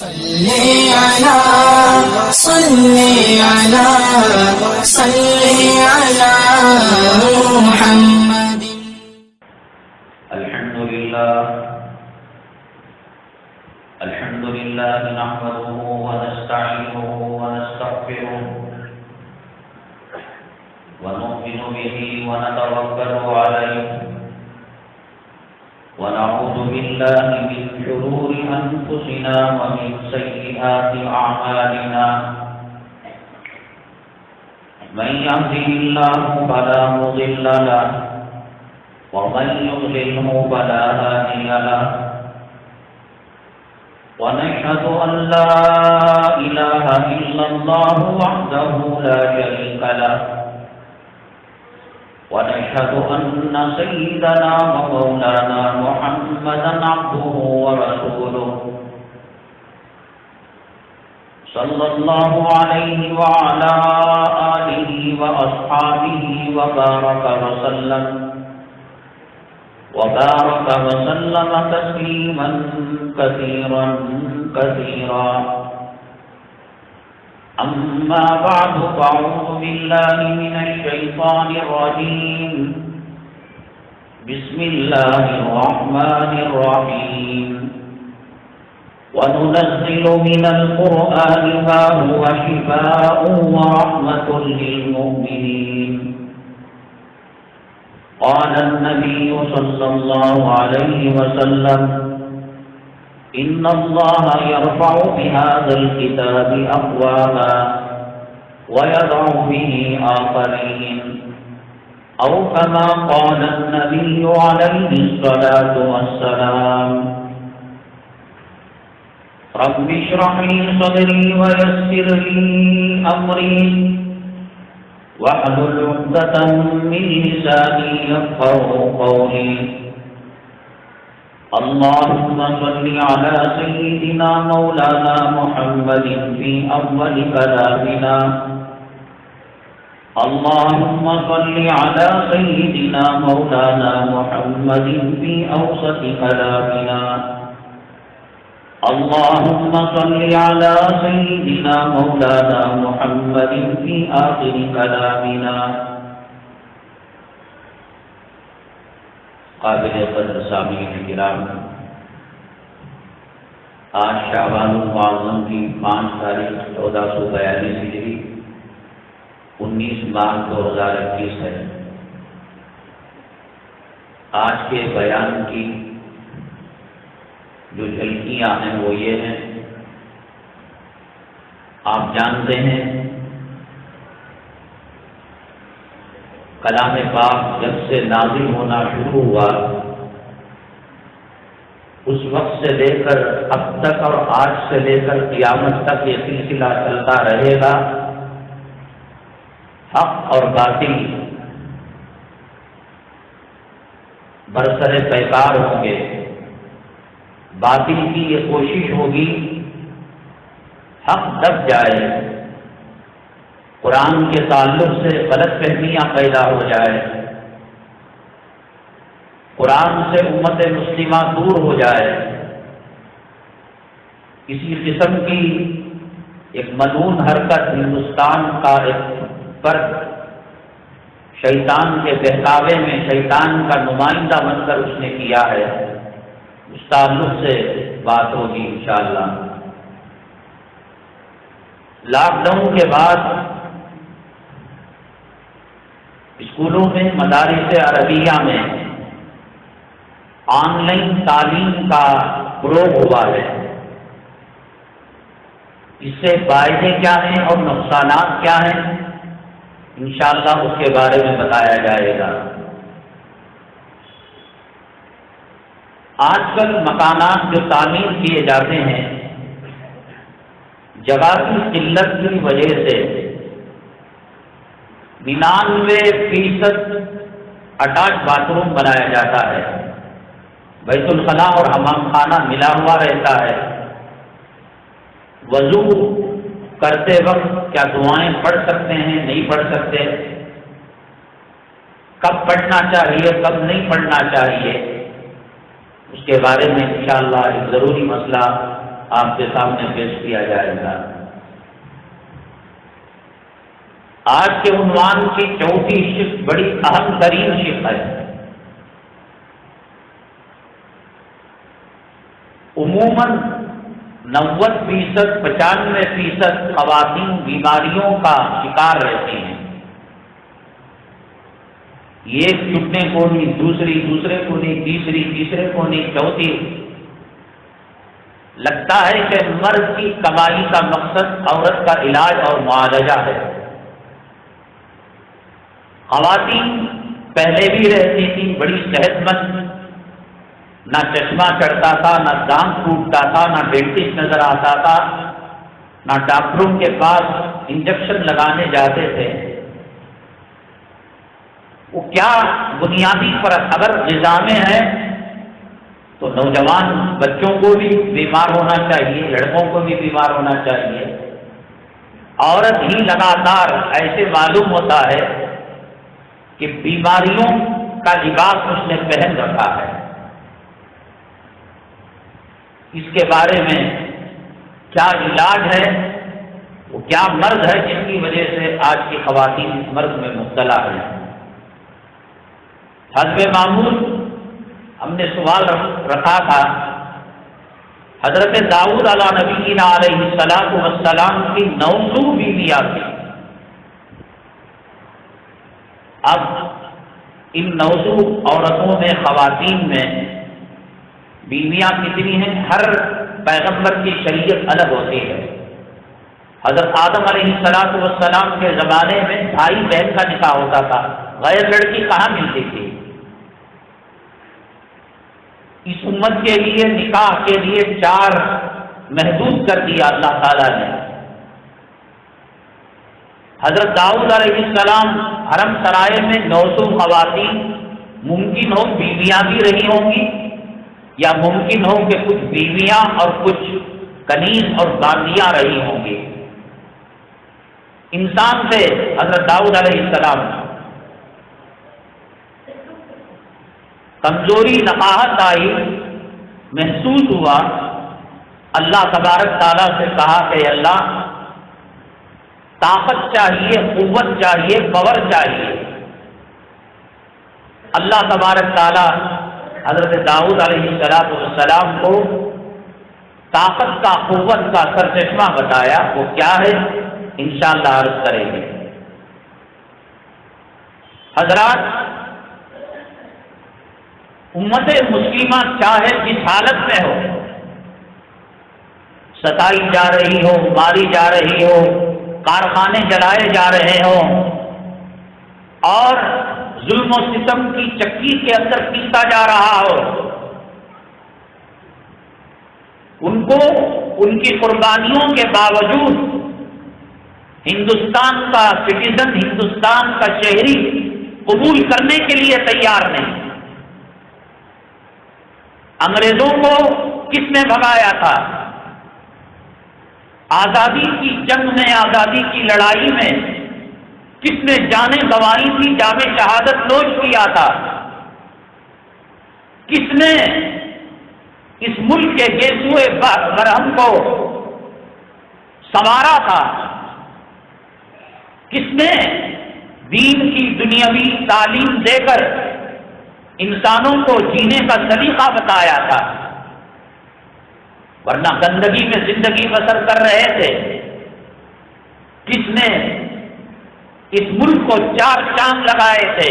صلی علی محمد. الحمد لله نحمده ونستعينه ونستغفره ونؤمن به ونتوكل عليه ونعوذ بالله من شرور أنفسنا ومن سيئات أعمالنا. من يهده الله فلا مضل له ومن يضلله فلا هادي له. ونشهد أن لا إله إلا الله وحده لا شريك له. ونشهد أن سيدنا ومولانا محمدا عبده ورسوله صلى الله عليه وعلى آله وأصحابه وبارك وسلم تسليما كثيرا كثيرا. أما بعد فأعوذ بالله من الشيطان الرجيم. بسم الله الرحمن الرحيم. وننزل من القرآن ما هو شفاء ورحمة للمؤمنين. قال النبي صلى الله عليه وسلم: إن الله يرفع بهذا الكتاب أقواما ويضع به آخرين، أو كما قال النبي عليه الصلاة والسلام. رب اشرح لي صدري ويسر لي أمري واحلل عقدة من لساني يفقهوا قولي. اللهم صل على سيدنا مولانا محمد في أول كلامنا. اللهم صل على سيدنا مولانا محمد في أوسط كلامنا. اللهم صل على سيدنا مولانا محمد في آخر كلامنا. قابل قدر سامعین کرام، آج شعبان المعظم کی 5 تاریخ 1442 ہجری 19 مارچ 2021 ہے. آج کے بیان کی جو جھلکیاں ہیں وہ یہ ہیں. آپ جانتے ہیں کلام پاک جب سے نازل ہونا شروع ہوا اس وقت سے لے کر اب تک اور آج سے لے کر قیامت تک یہ سلسلہ چلتا رہے گا. حق اور باطل برسر پیکار ہوں گے. باطل کی یہ کوشش ہوگی حق دب جائے، قرآن کے تعلق سے غلط فہمیاں پیدا ہو جائے، قرآن سے امت مسلمہ دور ہو جائے. کسی قسم کی ایک ملعون حرکت ہندوستان کا ایک فرد شیطان کے بہکاوے میں شیطان کا نمائندہ بن کر اس نے کیا ہے. اس تعلق سے بات ہوگی انشاءاللہ. لاک ڈاؤن کے بعد اسکولوں میں، مدارس عربیہ میں آن لائن تعلیم کا فروغ ہوا ہے. اس سے فائدے کیا ہیں اور نقصانات کیا ہیں انشاءاللہ اس کے بارے میں بتایا جائے گا. آج کل مکانات جو تعمیر کیے جاتے ہیں جگہ کی قلت کی وجہ سے 99% اٹیچ باتھ روم بنایا جاتا ہے. بیت الخلاء اور حمام خانہ ملا ہوا رہتا ہے. وضو کرتے وقت کیا دعائیں پڑھ سکتے ہیں، نہیں پڑھ سکتے، کب پڑھنا چاہیے کب نہیں پڑھنا چاہیے، اس کے بارے میں انشاءاللہ ایک ضروری مسئلہ آپ کے سامنے پیش کیا جائے گا۔ آج کے عنوان کی چوتھی شق بڑی اہم ترین شق ہے۔ عموماً 90% 95% خواتین بیماریوں کا شکار رہتی ہیں۔ ایک چھٹنے کو نہیں، دوسرے کو نہیں، تیسرے کو نہیں، چوتھی۔ لگتا ہے کہ مرد کی کمائی کا مقصد عورت کا علاج اور معالجہ ہے۔ خواتین پہلے بھی رہتی تھیں بڑی صحت مند، نہ چشمہ چڑھتا تھا، نہ دانت ٹوٹتا تھا، نہ ڈینٹسٹ نظر آتا تھا، نہ ڈاکٹروں کے پاس انجیکشن لگانے جاتے تھے۔ وہ کیا بنیادی فرق اگر غذا میں ہے تو نوجوان بچوں کو بھی بیمار ہونا چاہیے، لڑکوں کو بھی بیمار ہونا چاہیے۔ عورت ہی لگاتار ایسے معلوم ہوتا ہے کہ بیماریوں کا لباس اس نے پہن رکھا ہے۔ اس کے بارے میں کیا علاج ہے، وہ کیا مرض ہے جن کی وجہ سے آج کی خواتین اس مرض میں مبتلا ہیں۔ حسب معمول ہم نے سوال رکھا تھا حضرت داؤد علیہ نبینا علیہ السلام کی 900 بیویاں تھیں۔ اب ان 900 عورتوں میں، خواتین میں بیویاں کتنی ہیں؟ ہر پیغمبر کی شریعت الگ ہوتی ہے۔ حضرت آدم علیہ السلام کے زمانے میں بھائی بہن کا نکاح ہوتا تھا، غیر لڑکی کہاں ملتی تھی؟ اس امت کے لیے نکاح کے لیے 4 محدود کر دیا اللہ تعالیٰ نے۔ حضرت داؤد علیہ السلام حرم سرائے میں 900 خواتین ممکن ہو بیویاں بھی رہی ہوں گی، یا ممکن ہو کہ کچھ بیویاں اور کچھ کنیز اور باندیاں رہی ہوں گی۔ انسان سے حضرت داؤد علیہ السلام کمزوری نقاہت آئی، محسوس ہوا، اللہ تبارک تعالیٰ سے کہا کہ اللہ طاقت چاہیے، قوت چاہیے، پاور چاہیے۔ اللہ تبارک تعالیٰ حضرت داؤد علیہ السلام کو طاقت کا، قوت کا سرچشمہ بتایا۔ وہ کیا ہے انشاءاللہ عرض کریں گے۔ حضرات، امت مسلمہ چاہے جس حالت میں ہو، ستائی جا رہی ہو، ماری جا رہی ہو، کارخانے جلائے جا رہے ہوں اور ظلم و ستم کی چکی کے اندر پیسا جا رہا ہو، ان کو ان کی قربانیوں کے باوجود ہندوستان کا سٹیزن، ہندوستان کا شہری قبول کرنے کے لیے تیار نہیں۔ انگریزوں کو کس نے بھگایا تھا؟ آزادی کی جنگ میں، آزادی کی لڑائی میں کس نے جانیں گنوائی تھی، جام شہادت نوش کیا تھا؟ کس نے اس ملک کے گیسوئے برہم کو سنوارا تھا؟ کس نے دین کی دنیاوی تعلیم دے کر انسانوں کو جینے کا طریقہ بتایا تھا؟ ورنہ گندگی میں زندگی بسر کر رہے تھے۔ کس نے اس ملک کو 4 چاند لگائے تھے؟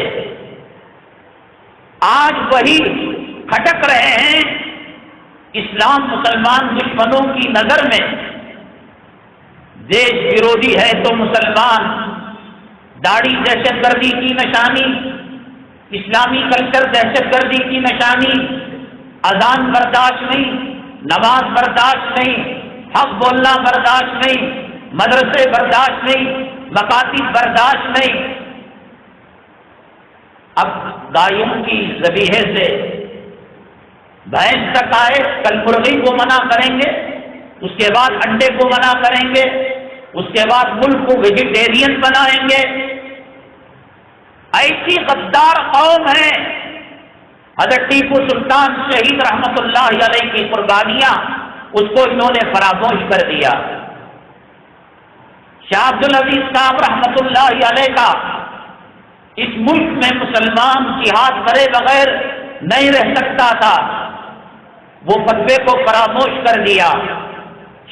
آج وہی کھٹک رہے ہیں اسلام مسلمان دشمنوں کی نظر میں۔ دیش ورودھی ہے تو مسلمان، داڑھی دہشت گردی کی نشانی، اسلامی کلچر دہشت گردی کی نشانی، اذان برداشت نہیں، نماز برداشت نہیں، حق بولنا برداشت نہیں، مدرسے برداشت نہیں، مکاتب برداشت نہیں۔ اب گایوں کی ذبیحے سے بھینس تک آئے، کل مرغی کو منع کریں گے، اس کے بعد انڈے کو منع کریں گے، اس کے بعد ملک کو ویجیٹیرین بنائیں گے۔ ایسی غدار قوم ہے۔ حضرت ٹیپو سلطان شہید رحمت اللہ علیہ کی قربانیاں اس کو انہوں نے فراموش کر دیا۔ شاہ عبد العزیز صاحب رحمت اللہ علیہ کا اس ملک میں مسلمان جہاد کرے بغیر نہیں رہ سکتا تھا، وہ فتوے کو فراموش کر دیا،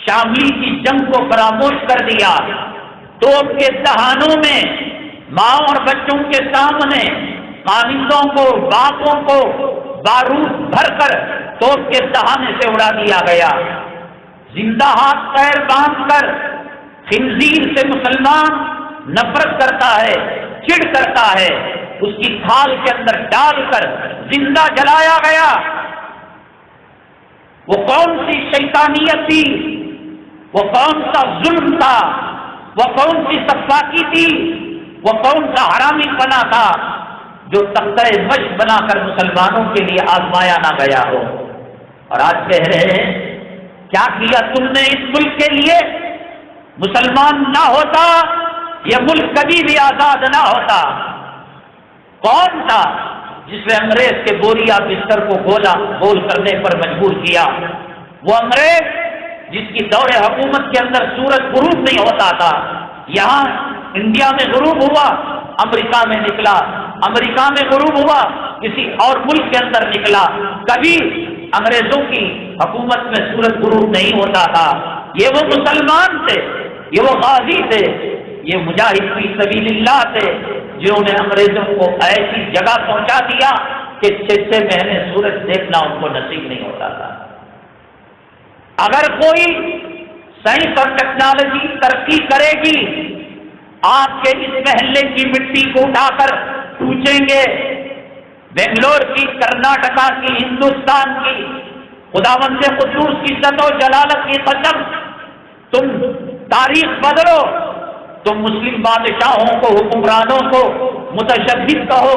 شاملی کی جنگ کو فراموش کر دیا، توپ کے دہانوں میں ماں اور بچوں کے سامنے قائدوں کو، باپوں کو بارود بھر کر توپ کے دہانے سے اڑا دیا گیا۔ زندہ ہاتھ پیر باندھ کر خنزیر سے مسلمان نفرت کرتا ہے، چڑ کرتا ہے، اس کی کھال کے اندر ڈال کر زندہ جلایا گیا۔ وہ کون سی شیطانیت تھی، وہ کون سا ظلم تھا، وہ کون سی سفاکی تھی، وہ کون سا حرامی پنا تھا جو تختہ مشق بنا کر مسلمانوں کے لیے آزمایا نہ گیا ہو۔ اور آج کہہ رہے ہیں کیا کیا تم نے اس ملک کے لیے؟ مسلمان نہ ہوتا یہ ملک کبھی بھی آزاد نہ ہوتا۔ کون تھا جس نے انگریز کے بوریا بستر کو گول کرنے پر مجبور کیا؟ وہ انگریز جس کی دور حکومت کے اندر سورج غروب نہیں ہوتا تھا، یہاں انڈیا میں غروب ہوا، امریکہ میں نکلا، امریکہ میں غروب ہوا، کسی اور ملک کے اندر نکلا، کبھی انگریزوں کی حکومت میں سورج غروب نہیں ہوتا تھا۔ یہ وہ مسلمان تھے، یہ وہ غازی تھے، یہ مجاہد فی سبیل اللہ تھے جنہوں نے انگریزوں کو ایسی جگہ پہنچا دیا کہ 6 مہینے سورج دیکھنا ان کو نصیب نہیں ہوتا تھا۔ اگر کوئی سائنس اور ٹیکنالوجی ترقی کرے گی، آپ کے اس محلے کی مٹی کو اٹھا کر پوچھیں گے، بنگلور کی، کرناٹکا کی، ہندوستان کی، خداوند قدوس کی عزت و جلالت کی قسم، تم تاریخ بدلو، تم مسلم بادشاہوں کو، حکمرانوں کو متشدد کہو،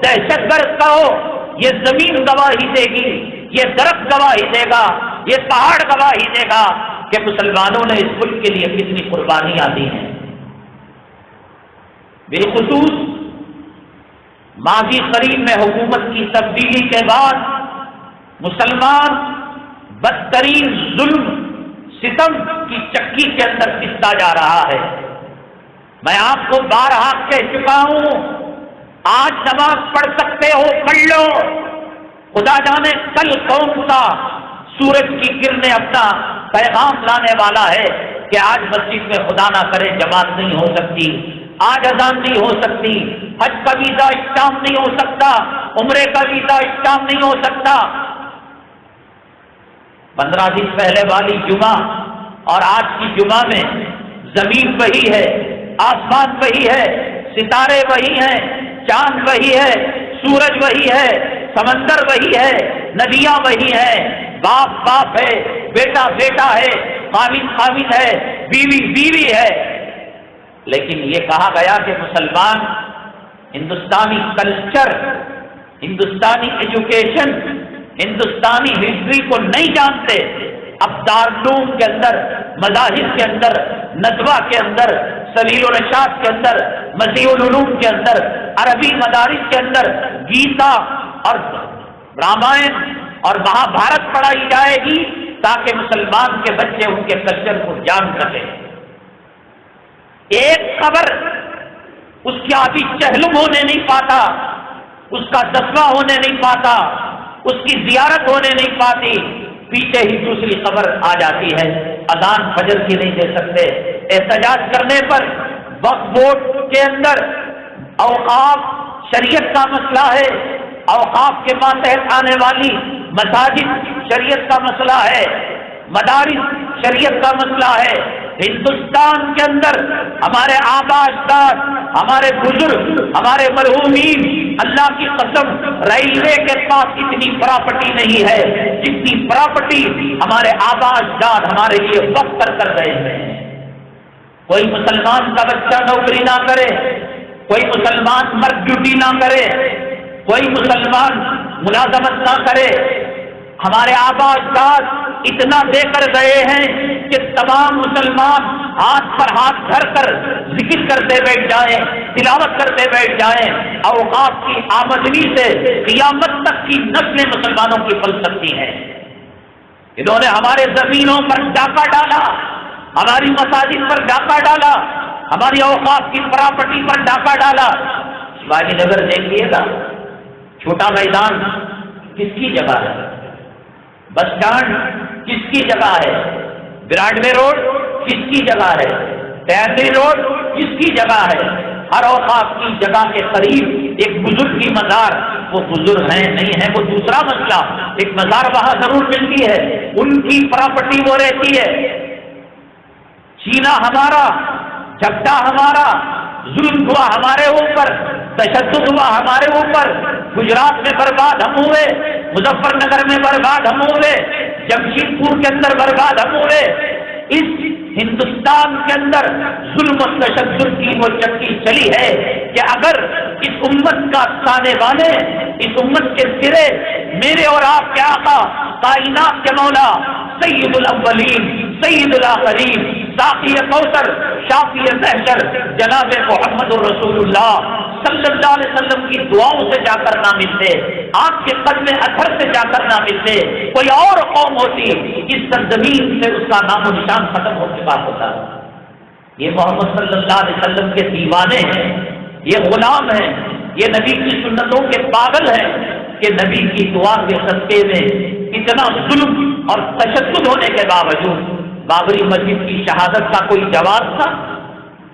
دہشت گرد کہو، یہ زمین گواہی دے گی، یہ درخت گواہی دے گا، یہ پہاڑ گواہی دے گا کہ مسلمانوں نے اس ملک کے لیے کتنی قربانیاں دی ہیں۔ بالخصوص ماضی قریب میں حکومت کی تبدیلی کے بعد مسلمان بدترین ظلم ستم کی چکی کے اندر پستا جا رہا ہے۔ میں آپ کو بارہا کہہ چکا ہوں، آج نماز پڑھ سکتے ہو پڑھ لو، خدا جانے کل کون سا سورج کی کرنیں اپنا پیغام لانے والا ہے کہ آج مسجد میں خدا نہ کرے جماعت نہیں ہو سکتی، آج اذان نہیں ہو سکتی، حج کا ویزا اسٹامپ نہیں ہو سکتا، عمرے کا ویزا اسٹامپ نہیں ہو سکتا۔ 15 دن پہلے والی جمعہ اور آج کی جمعہ میں زمین وہی ہے، آسمان وہی ہے، ستارے وہی ہیں، چاند وہی ہے، سورج وہی ہے، سمندر وہی ہے، ندیاں وہی ہیں، باپ باپ ہے، بیٹا بیٹا ہے، خامد خامد ہے، بیوی بیوی ہے۔ لیکن یہ کہا گیا کہ مسلمان ہندوستانی کلچر، ہندوستانی ایجوکیشن، ہندوستانی ہسٹری کو نہیں جانتے۔ اب دارالعلوم کے اندر، مذاہب کے اندر، ندوہ کے اندر، سبیل الرشاد کے اندر، مسیح العلوم کے اندر، عربی مدارس کے اندر گیتا اور رامائن اور مہا بھارت پڑھائی جائے گی تاکہ مسلمان کے بچے ان کے کلچر کو جان سکیں۔ ایک خبر اس کی آبی چہلم ہونے نہیں پاتا، اس کا دسواں ہونے نہیں پاتا، اس کی زیارت ہونے نہیں پاتی، پیچھے ہی دوسری خبر آ جاتی ہے، اذان فجر کی نہیں دے سکتے۔ احتجاج کرنے پر وقف بورڈ کے اندر اوقاف شریعت کا مسئلہ ہے، اوقاف کے ماتحت آنے والی مساجد شریعت کا مسئلہ ہے، مدارس شریعت کا مسئلہ ہے۔ ہندوستان کے اندر ہمارے آبا اجداد، ہمارے بزرگ، ہمارے مرحومین، اللہ کی قسم ریلوے کے پاس اتنی پراپرٹی نہیں ہے جتنی پراپرٹی ہمارے آبا اجداد ہمارے لیے وقف کر رہے ہیں۔ کوئی مسلمان کا بچہ نوکری نہ کرے، کوئی مسلمان مرد ڈیوٹی نہ کرے، کوئی مسلمان ملازمت نہ کرے۔ ہمارے آبا اجداد اتنا دے کر گئے ہیں کہ تمام مسلمان ہاتھ پر ہاتھ دھر کر ذکر کرتے بیٹھ جائیں، تلاوت کرتے بیٹھ جائیں، اوقاف کی آمدنی سے قیامت تک کی نسلیں مسلمانوں کی پل سکتی ہیں۔ انہوں نے ہمارے زمینوں پر ڈاکہ ڈالا، ہماری مساجد پر ڈاکہ ڈالا، ہماری اوقاف کی پراپرٹی پر ڈاکہ ڈالا۔ شیواجی نگر دیکھیے گا، چھوٹا میدان کس کی جگہ ہے؟ بس اسٹینڈ کس کی جگہ ہے؟ براڈ وے روڈ کس کی جگہ ہے؟ ٹیمری روڈ کس کی جگہ ہے؟ ہر اوقاف کی جگہ کے قریب ایک بزرگ کی مزار، وہ بزرگ ہیں نہیں ہے وہ دوسرا مسئلہ، ایک مزار وہاں ضرور ملتی ہے، ان کی پراپرٹی وہ رہتی ہے۔ چینا ہمارا، جھگڑا ہمارا، ظلم ہوا ہمارے اوپر، تشدد ہوا ہمارے اوپر، گجرات میں برباد ہم ہوئے، مظفر نگر میں برباد ہم ہوئے، جمشید پور کے اندر برباد ہم ہوئے۔ اس ہندوستان کے اندر ظلم و تشدد کی وہ چکی چلی ہے کہ اگر اس امت کا تانے بانے، اس امت کے سرے میرے اور آپ کے آقا کائنات کے مولا سید الاولین سید الاخرین ساقی کوثر شافی محشر جناب محمد الرسول اللہ صلی اللہ علیہ وسلم کی دعاؤں سے جا کر نہ ملتے، آپ کے قدم اثر سے جا کر نہ ملتے، کوئی اور قوم ہوتی اس سرزمین سے اس کا نام و نشان ختم ہو چکا ہوتا۔ یہ محمد صلی اللہ علیہ وسلم کے دیوانے ہیں، یہ غلام ہیں، یہ نبی کی سنتوں کے پاگل ہیں کہ نبی کی دعا کے صدقے میں اتنا ظلم اور تشدد ہونے کے باوجود بابری مسجد کی شہادت کا کوئی جواز تھا؟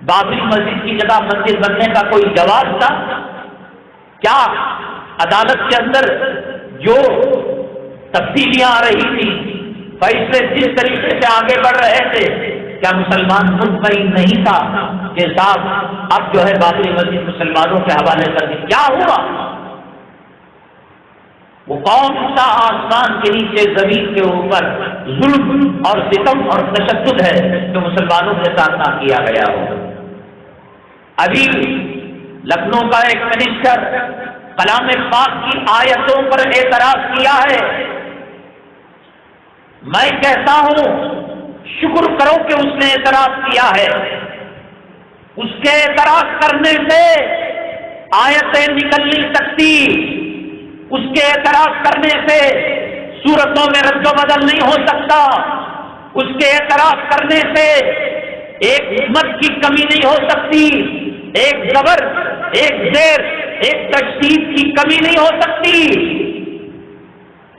بابری مسجد کی جگہ مسجد بننے کا کوئی جواز تھا کیا؟ عدالت کے اندر جو تبدیلیاں آ رہی تھی، فیصلے جس طریقے سے آگے بڑھ رہے تھے، کیا مسلمان مطمئن نہیں تھا کہ صاحب اب جو ہے بابری مسجد مسلمانوں کے حوالے کر دی؟ کیا ہوا؟ وہ کون سا آسمان کے نیچے زمین کے اوپر ظلم اور ستم اور تشدد ہے جو مسلمانوں کے ساتھ نہ کیا گیا ہو؟ ابھی لکھنؤ کا ایک منسٹر کلام پاک کی آیتوں پر اعتراض کیا ہے۔ میں کہتا ہوں شکر کرو کہ اس نے اعتراض کیا ہے، اس کے اعتراض کرنے سے آیتیں نکل نہیں سکتی، اس کے اعتراض کرنے سے صورتوں میں رد و بدل نہیں ہو سکتا، اس کے اعتراض کرنے سے ایک حکمت کی کمی نہیں ہو سکتی، ایک زبر، ایک زیر، ایک تشدید کی کمی نہیں ہو سکتی۔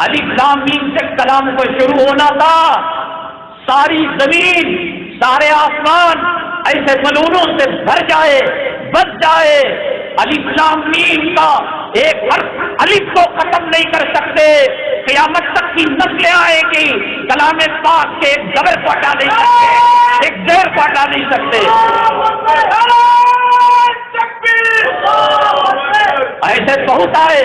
الف لام میم سے کلام کو شروع ہونا تھا، ساری زمین سارے آسمان ایسے ملونوں سے بھر جائے، بچ جائے، الف لام میم کا ایک حرف الف کو ختم نہیں کر سکتے، قیامت تک کی نسلیں آئے گی کلام پاک کے ایک زبر کو ہٹا نہیں سکتے، ایک زیر کو ہٹا نہیں سکتے۔ ایسے بہت آئے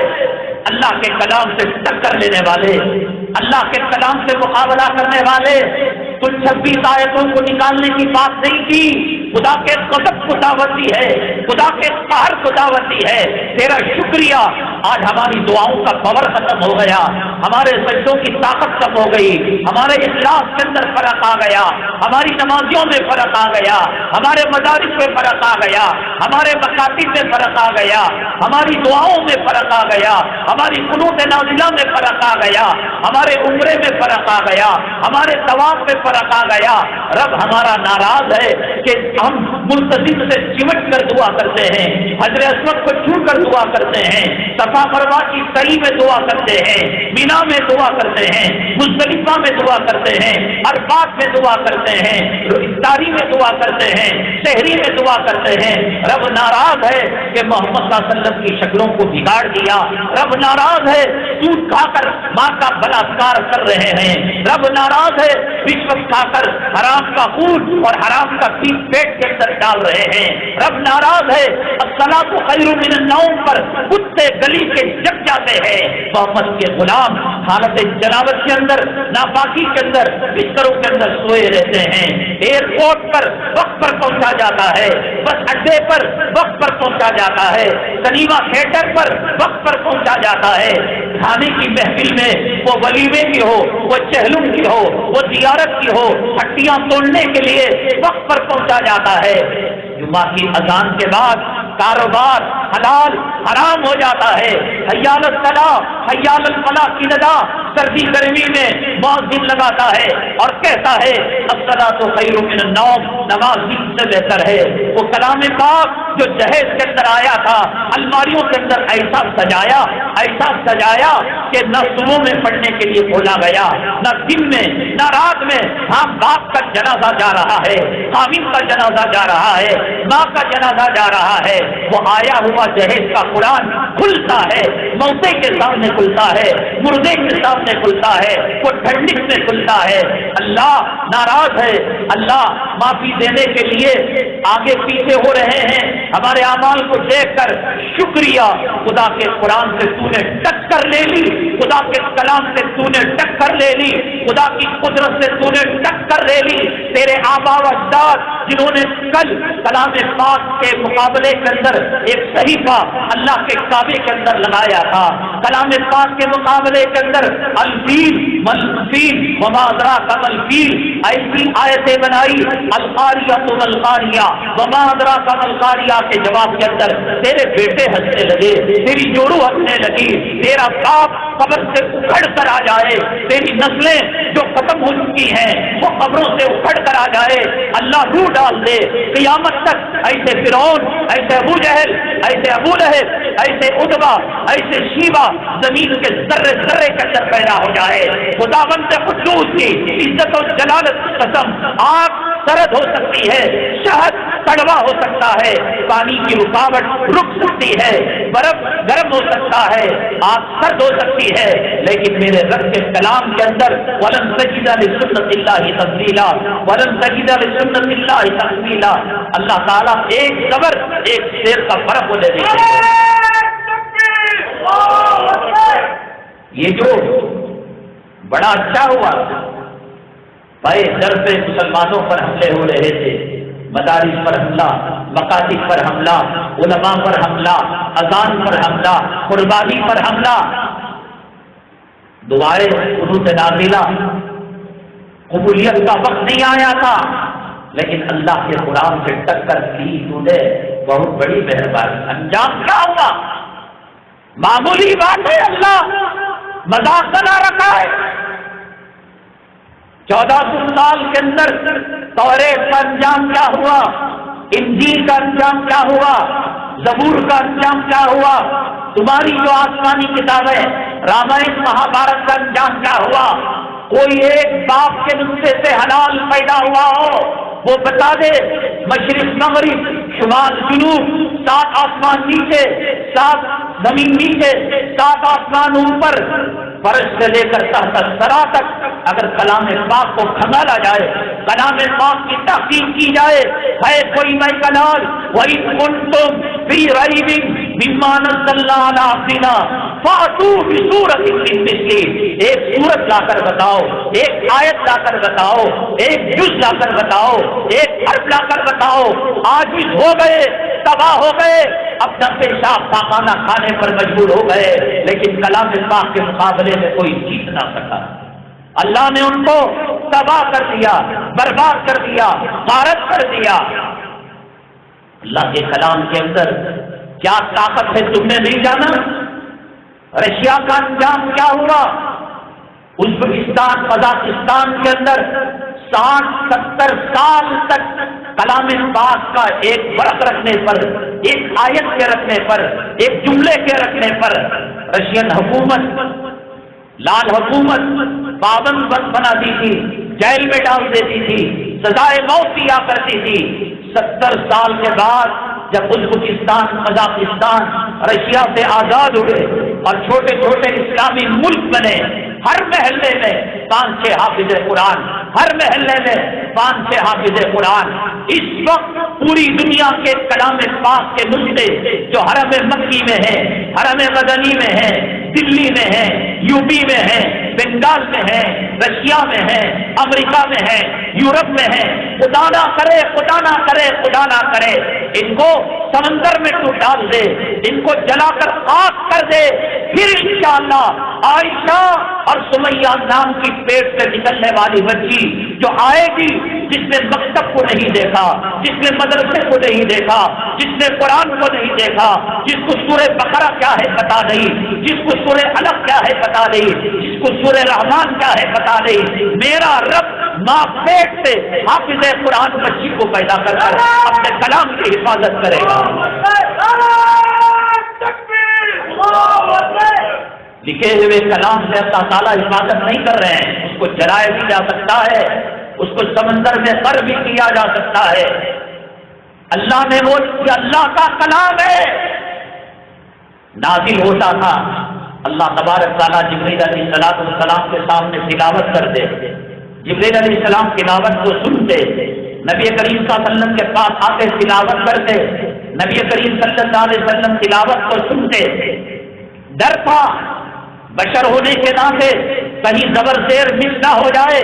اللہ کے کلام سے ٹکر لینے والے، اللہ کے کلام سے مقابلہ کرنے والے۔ کچھ 26 آیتوں کو نکالنے کی بات نہیں کی، خدا کے غضب کو دعوت دی ہے، خدا کے قہر کو دعوت دی ہے۔ تیرا شکریہ، آج ہماری دعاؤں کا پاور ختم ہو گیا، ہمارے سجدوں کی طاقت کم ہو گئی، ہمارے اخلاص کے اندر فرق آ گیا، ہماری نمازیوں میں فرق آ گیا، ہمارے مدارس میں فرق آ گیا، ہمارے مکاتب میں فرق آ گیا، ہماری دعاؤں میں فرق آ گیا، ہماری قنوت نازلہ میں فرق آ گیا، ہمارے عمرے میں فرق آ گیا، ہمارے طواف میں فرق آ گیا۔ رب ہمارا ناراض ہے کہ ہم ملتزم سے چمٹ کر دعا کرتے ہیں، حجر اسود کو چھو کر دعا کرتے ہیں، صفا مروا کی سعی میں دعا کرتے ہیں، مینا میں دعا کرتے ہیں، مزدلفہ میں دعا کرتے ہیں، عرفات میں دعا کرتے ہیں، افطاری میں دعا کرتے ہیں، سحری میں دعا کرتے ہیں۔ رب ناراض ہے کہ محمد صلی اللہ علیہ وسلم کی شکلوں کو بگاڑ دیا، رب ناراض ہے سود کھا کر ماں کا بلاత్కాر کر رہے ہیں، رب ناراض ہے رشوت کھا کر حرام کا خون اور حرام کا پیٹ کے اندر ڈال رہے ہیں، رب ناراض ہے الصلاۃ خیر من النوم پر کتے گلی کے جگ جاتے ہیں۔ محمد کے غلام حالت جنابت کے اندر، ناپاکی کے اندر، بستروں کے اندر سوئے رہتے ہیں، ایئرپورٹ پر وقت پر پہنچا جاتا ہے، بس اڈے پر وقت پر پہنچا جاتا ہے، سنیما تھیٹر پر وقت پر پہنچا جاتا ہے، کھانے کی محفل میں وہ ولیمے کی ہو، وہ چہلم کی ہو، وہ زیارت کی ہو، ہڈیاں توڑنے کے لیے وقت پر پہنچا جاتا ہے۔ جمعہ کی اذان کے بعد کاروبار حلال حرام ہو جاتا ہے، حی علی الصلاۃ حی علی الفلاح کی ندا سردی گرمی میں مؤذن لگاتا ہے اور کہتا ہے الصلاۃ خیر من النوم، نماز نیند سے بہتر ہے۔ وہ کلام پاک جو جہیز کے اندر آیا تھا، الماریوں کے اندر ایسا سجایا کہ نہ صبح میں پڑھنے کے لیے کھولا گیا، نہ دن میں نہ رات میں۔ ہاں، باپ کا جنازہ جا رہا ہے، خامن کا جنازہ جا رہا ہے، ماں کا جنازہ جا رہا ہے، وہ آیا ہوا جہیز کا قرآن کھلتا ہے، موتے کے سامنے کھلتا ہے، مردے کے سامنے کھلتا ہے، وہ ٹھنڈک میں کھلتا ہے۔ اللہ ناراض ہے، اللہ معافی دینے کے لیے آگے پیچھے ہو رہے ہیں۔ ہمارے اعمال کو دیکھ کر شکریہ، خدا کے قرآن سے تو نے ٹکر لے لی، خدا کے کلام سے تو نے ٹکر لے لی، خدا کی قدرت سے تو نے ٹکر لے لی۔ تیرے آبا و اجداد جنہوں نے کل کلام پاک کے مقابلے کے اندر ایک صحیفہ اللہ کے کعبے کے اندر لگایا تھا، کلام پاک کے مقابلے کے اندر الفیل ملفیل وما ادراک ملفیل ایسی آیتیں بنائی، القاریہ ملقاریہ وما ادراک ملقاریہ کے جواب کے اندر تیرے بیٹے ہنسنے لگے، تیری جوڑو ہنسنے لگی، تیرا باپ قبر سے اکھڑ کر آ جائے، تیری نسلیں جو ختم ہو چکی ہیں وہ قبروں سے اکھڑ کر آ جائے، اللہ روح ڈال دے قیامت تک۔ ایسے فرعون، ایسے ابو جہل، ایسے ابو لہب، ایسے عتبہ، ایسے شیبہ زمین کے ذرے ذرے کے اندر پیدا ہو جائے۔ خداوند قدوس کی عزت و جلالت کی قسم، آگ سرد ہو سکتی ہے، شہد کڑوا ہو سکتا ہے، پانی کی رکاوٹ رک سکتی ہے، برف گرم ہو سکتا ہے، آگ سرد ہو سکتی ہے، لیکن میرے رب کے کلام کے اندر وَلَن تَجِدَ لِسُنَّتِ اللَّهِ تَبْدِيلًا وَلَن تَجِدَ لِسُنَّتِ اللَّهِ تَبْدِيلًا۔ اللہ تعالیٰ ایک صبر ایک شیر کا فرق ہونے دیتے ہیں۔ یہ جو بڑا اچھا ہوا، بھائی در پہ مسلمانوں پر حملے ہو رہے تھے، مدارس پر حملہ، مکاتب پر حملہ، علماء پر حملہ، اذان پر حملہ، قربانی پر حملہ، دعائیں قنوت نازلہ، قبولیت کا وقت نہیں آیا تھا، لیکن اللہ کے قرآن سے ٹکر کی تو نے، بہت بڑی مہربانی۔ انجام کیا ہوا؟ معمولی بات ہے، اللہ مذاق بنا رکھا ہے۔ 1400 سال کے اندر توریت کا انجام کیا ہوا، انجیل کا انجام کیا ہوا، زبور کا انجام کیا ہوا، تمہاری جو آسمانی کتابیں رامائن مہابھارت کا انجام کیا ہوا۔ کوئی ایک باپ کے نسخے سے حلال پیدا ہوا ہو وہ بتا دے، مشرق مغرب شمال جنوب، 7 آسمان نیچے، 7 زمین نیچے، 7 آسمان اوپر، فرش سے لے کر تحت الثری تک اگر کلام پاک کو کھنگالا جائے، کلام پاک کی تحقیق کی جائے، ہے کوئی میں کلال وَإِن كُنتُمْ فِي رَيْبٍ مِّمَّا نَزَّلْنَا عَلَىٰ عَبْدِنَا فَأْتُوا بِسُورَةٍ مِّن مِّثْلِهِ، ایک سورت لا کر بتاؤ، ایک آیت لا کر بتاؤ، ایک جز لا کر بتاؤ، ایک حرف لا کر بتاؤ۔ عاجز ہو گئے، تباہ ہو گئے، اپنا پیشاب پاخانہ کھانے پر مجبور ہو گئے، لیکن کلام پاک کے مقابلے میں کوئی جیت نہ سکا۔ اللہ نے ان کو تباہ کر دیا، برباد کر دیا، غارت کر دیا۔ اللہ کے کلام کے اندر کیا طاقت ہے تم نے نہیں جانا؟ رشیا کا انجام کیا ہوا؟ ازبکستان قزاقستان کے اندر 60-70 سال تک کلام پاک کا ایک ورق رکھنے پر، ایک آیت کے رکھنے پر، ایک جملے کے رکھنے پر رشین حکومت، لال حکومت پابند بنا دی تھی، جیل میں ڈال دیتی تھی، سزائے موت دیا کرتی تھی۔ 70 سال کے بعد جب ازبکستان قزاقستان رشیا سے آزاد ہوئے اور چھوٹے چھوٹے اسلامی ملک بنے، ہر محلے میں 5-6 حافظ قرآن، ہر محلے میں 5-6 حافظ قرآن۔ اس وقت پوری دنیا کے کلام پاک کے نسخے جو حرم مکی میں ہیں، حرم غزنی میں ہیں، دلی میں ہیں، یو پی میں ہیں، بنگال میں ہیں، رشیا میں ہیں، امریکہ میں ہیں، یورپ میں ہیں، خدا نہ کرے، خدا نہ کرے، خدا نہ کرے ان کو سمندر میں تو ڈال دے، ان کو جلا کر خاک کر دے، پھر انشاءاللہ عائشہ اور سمیہ نام کی پیٹ سے نکلنے والی بچی جو آئے گی، جس نے مکتب کو نہیں دیکھا، جس نے مدرسے کو نہیں دیکھا، جس نے قرآن کو نہیں دیکھا، جس کو سورہ بقرہ کیا ہے پتا نہیں، جس کو سورہ علق کیا ہے پتا نہیں، جس کو سورہ رحمان کیا ہے پتا نہیں. میرا رب ماں پیٹ سے حافظ قرآن بچی کو پیدا کر اپنے کلام کی حفاظت کرے گا. لکھے ہوئے کلام سے اللہ تعالیٰ حفاظت نہیں کر رہے ہیں. اس کو جلایا بھی جا سکتا ہے, اس کو سمندر میں غرق بھی کیا جا سکتا ہے. اللہ نے وہ اللہ کا کلام ہے, نازل ہوتا تھا. اللہ تبارک تعالیٰ جبریل علیہ السلام کے سامنے تلاوت کرتے. جبریل علیہ السلام تلاوت کو سنتے, نبی کریم صلی اللہ علیہ وسلم کے پاس آتے تلاوت کرتے. نبی کریم صلی اللہ علیہ وسلم تلاوت کو سنتے. ڈر تھا بشر ہونے کے ناطے کہیں زبر زیر مس نہ ہو جائے,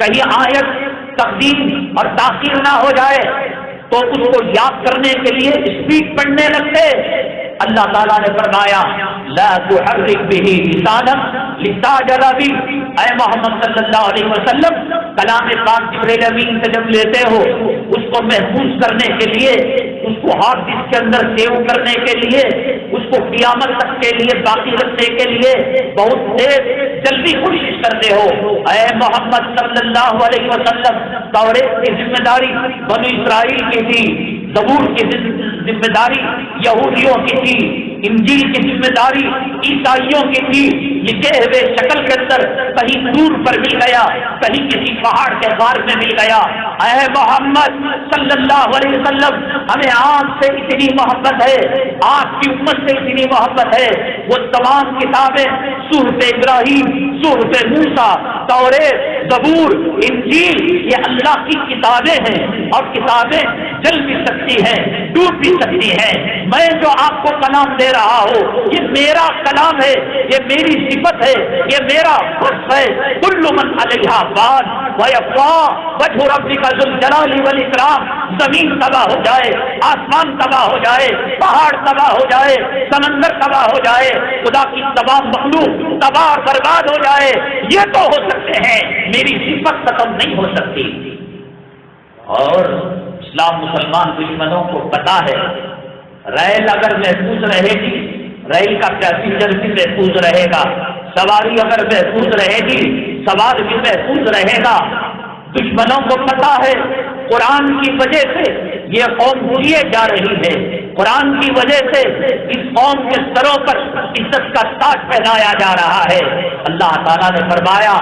کہیں آیت تقدیم اور تاخیر نہ ہو جائے, تو اس کو یاد کرنے کے لیے اسپیڈ پڑھنے لگتے. اللہ تعالیٰ نے فرمایا لا تحرک به لسانک لتعجل به. اے محمد صلی اللہ علیہ وسلم, کلام پاک جبریل امین سے جب لیتے ہو, اس کو محفوظ کرنے کے لیے, اس کو ہارڈ ڈسک کے اندر سیو کرنے کے لیے, اس کو قیامت تک کے لیے باقی رکھنے کے لیے بہت تیز جلدی کوشش کرتے ہو. اے محمد صلی اللہ علیہ وسلم, توریت کی ذمہ داری بنی اسرائیل کی تھی, زبور کی ذمہ داری یہودیوں کی تھی, انجیل کی ذمہ داری عیسائیوں کی تھی. لکھے ہوئے شکل کے اندر کہیں دور پر مل گیا, کہیں کسی پہاڑ کے غار میں مل گیا. اے محمد صلی اللہ علیہ وسلم, ہمیں آپ سے اتنی محبت ہے, آپ کی امت سے اتنی محبت ہے. وہ تمام کتابیں صحف ابراہیم, صحف موسیٰ, توریت, زبور, انجیل, یہ اللہ کی کتابیں ہیں, اور کتابیں جل بھی سکتی ہیں, ڈوب بھی سکتی ہیں. میں جو آپ کو کلام دے رہا ہوں یہ میرا کلام ہے, یہ میری صفت ہے, یہ میرا فرض ہے. کل من علیہا فان ویبقی وجہ ربک ذو الجلال والاکرام. زمین تباہ ہو جائے, آسمان تباہ ہو جائے, پہاڑ تباہ ہو جائے, سمندر تباہ ہو جائے, خدا کی تمام مخلوق تباہ اور برباد ہو جائے, یہ تو ہو سکتے ہیں, میری صفت ختم نہیں ہو سکتی. اور اسلام مسلمان دشمنوں کو پتا ہے, ریل اگر محفوظ رہے گی, ریل کا پیسنجر بھی محفوظ رہے گا, سواری اگر محفوظ رہے گی, سوار بھی محفوظ رہے گا. دشمنوں کو پتا ہے قرآن کی وجہ سے یہ قوم دیے جا رہی ہے, قرآن کی وجہ سے اس قوم کے سروں پر عزت کا تاج پہنایا جا رہا ہے. اللہ تعالیٰ نے فرمایا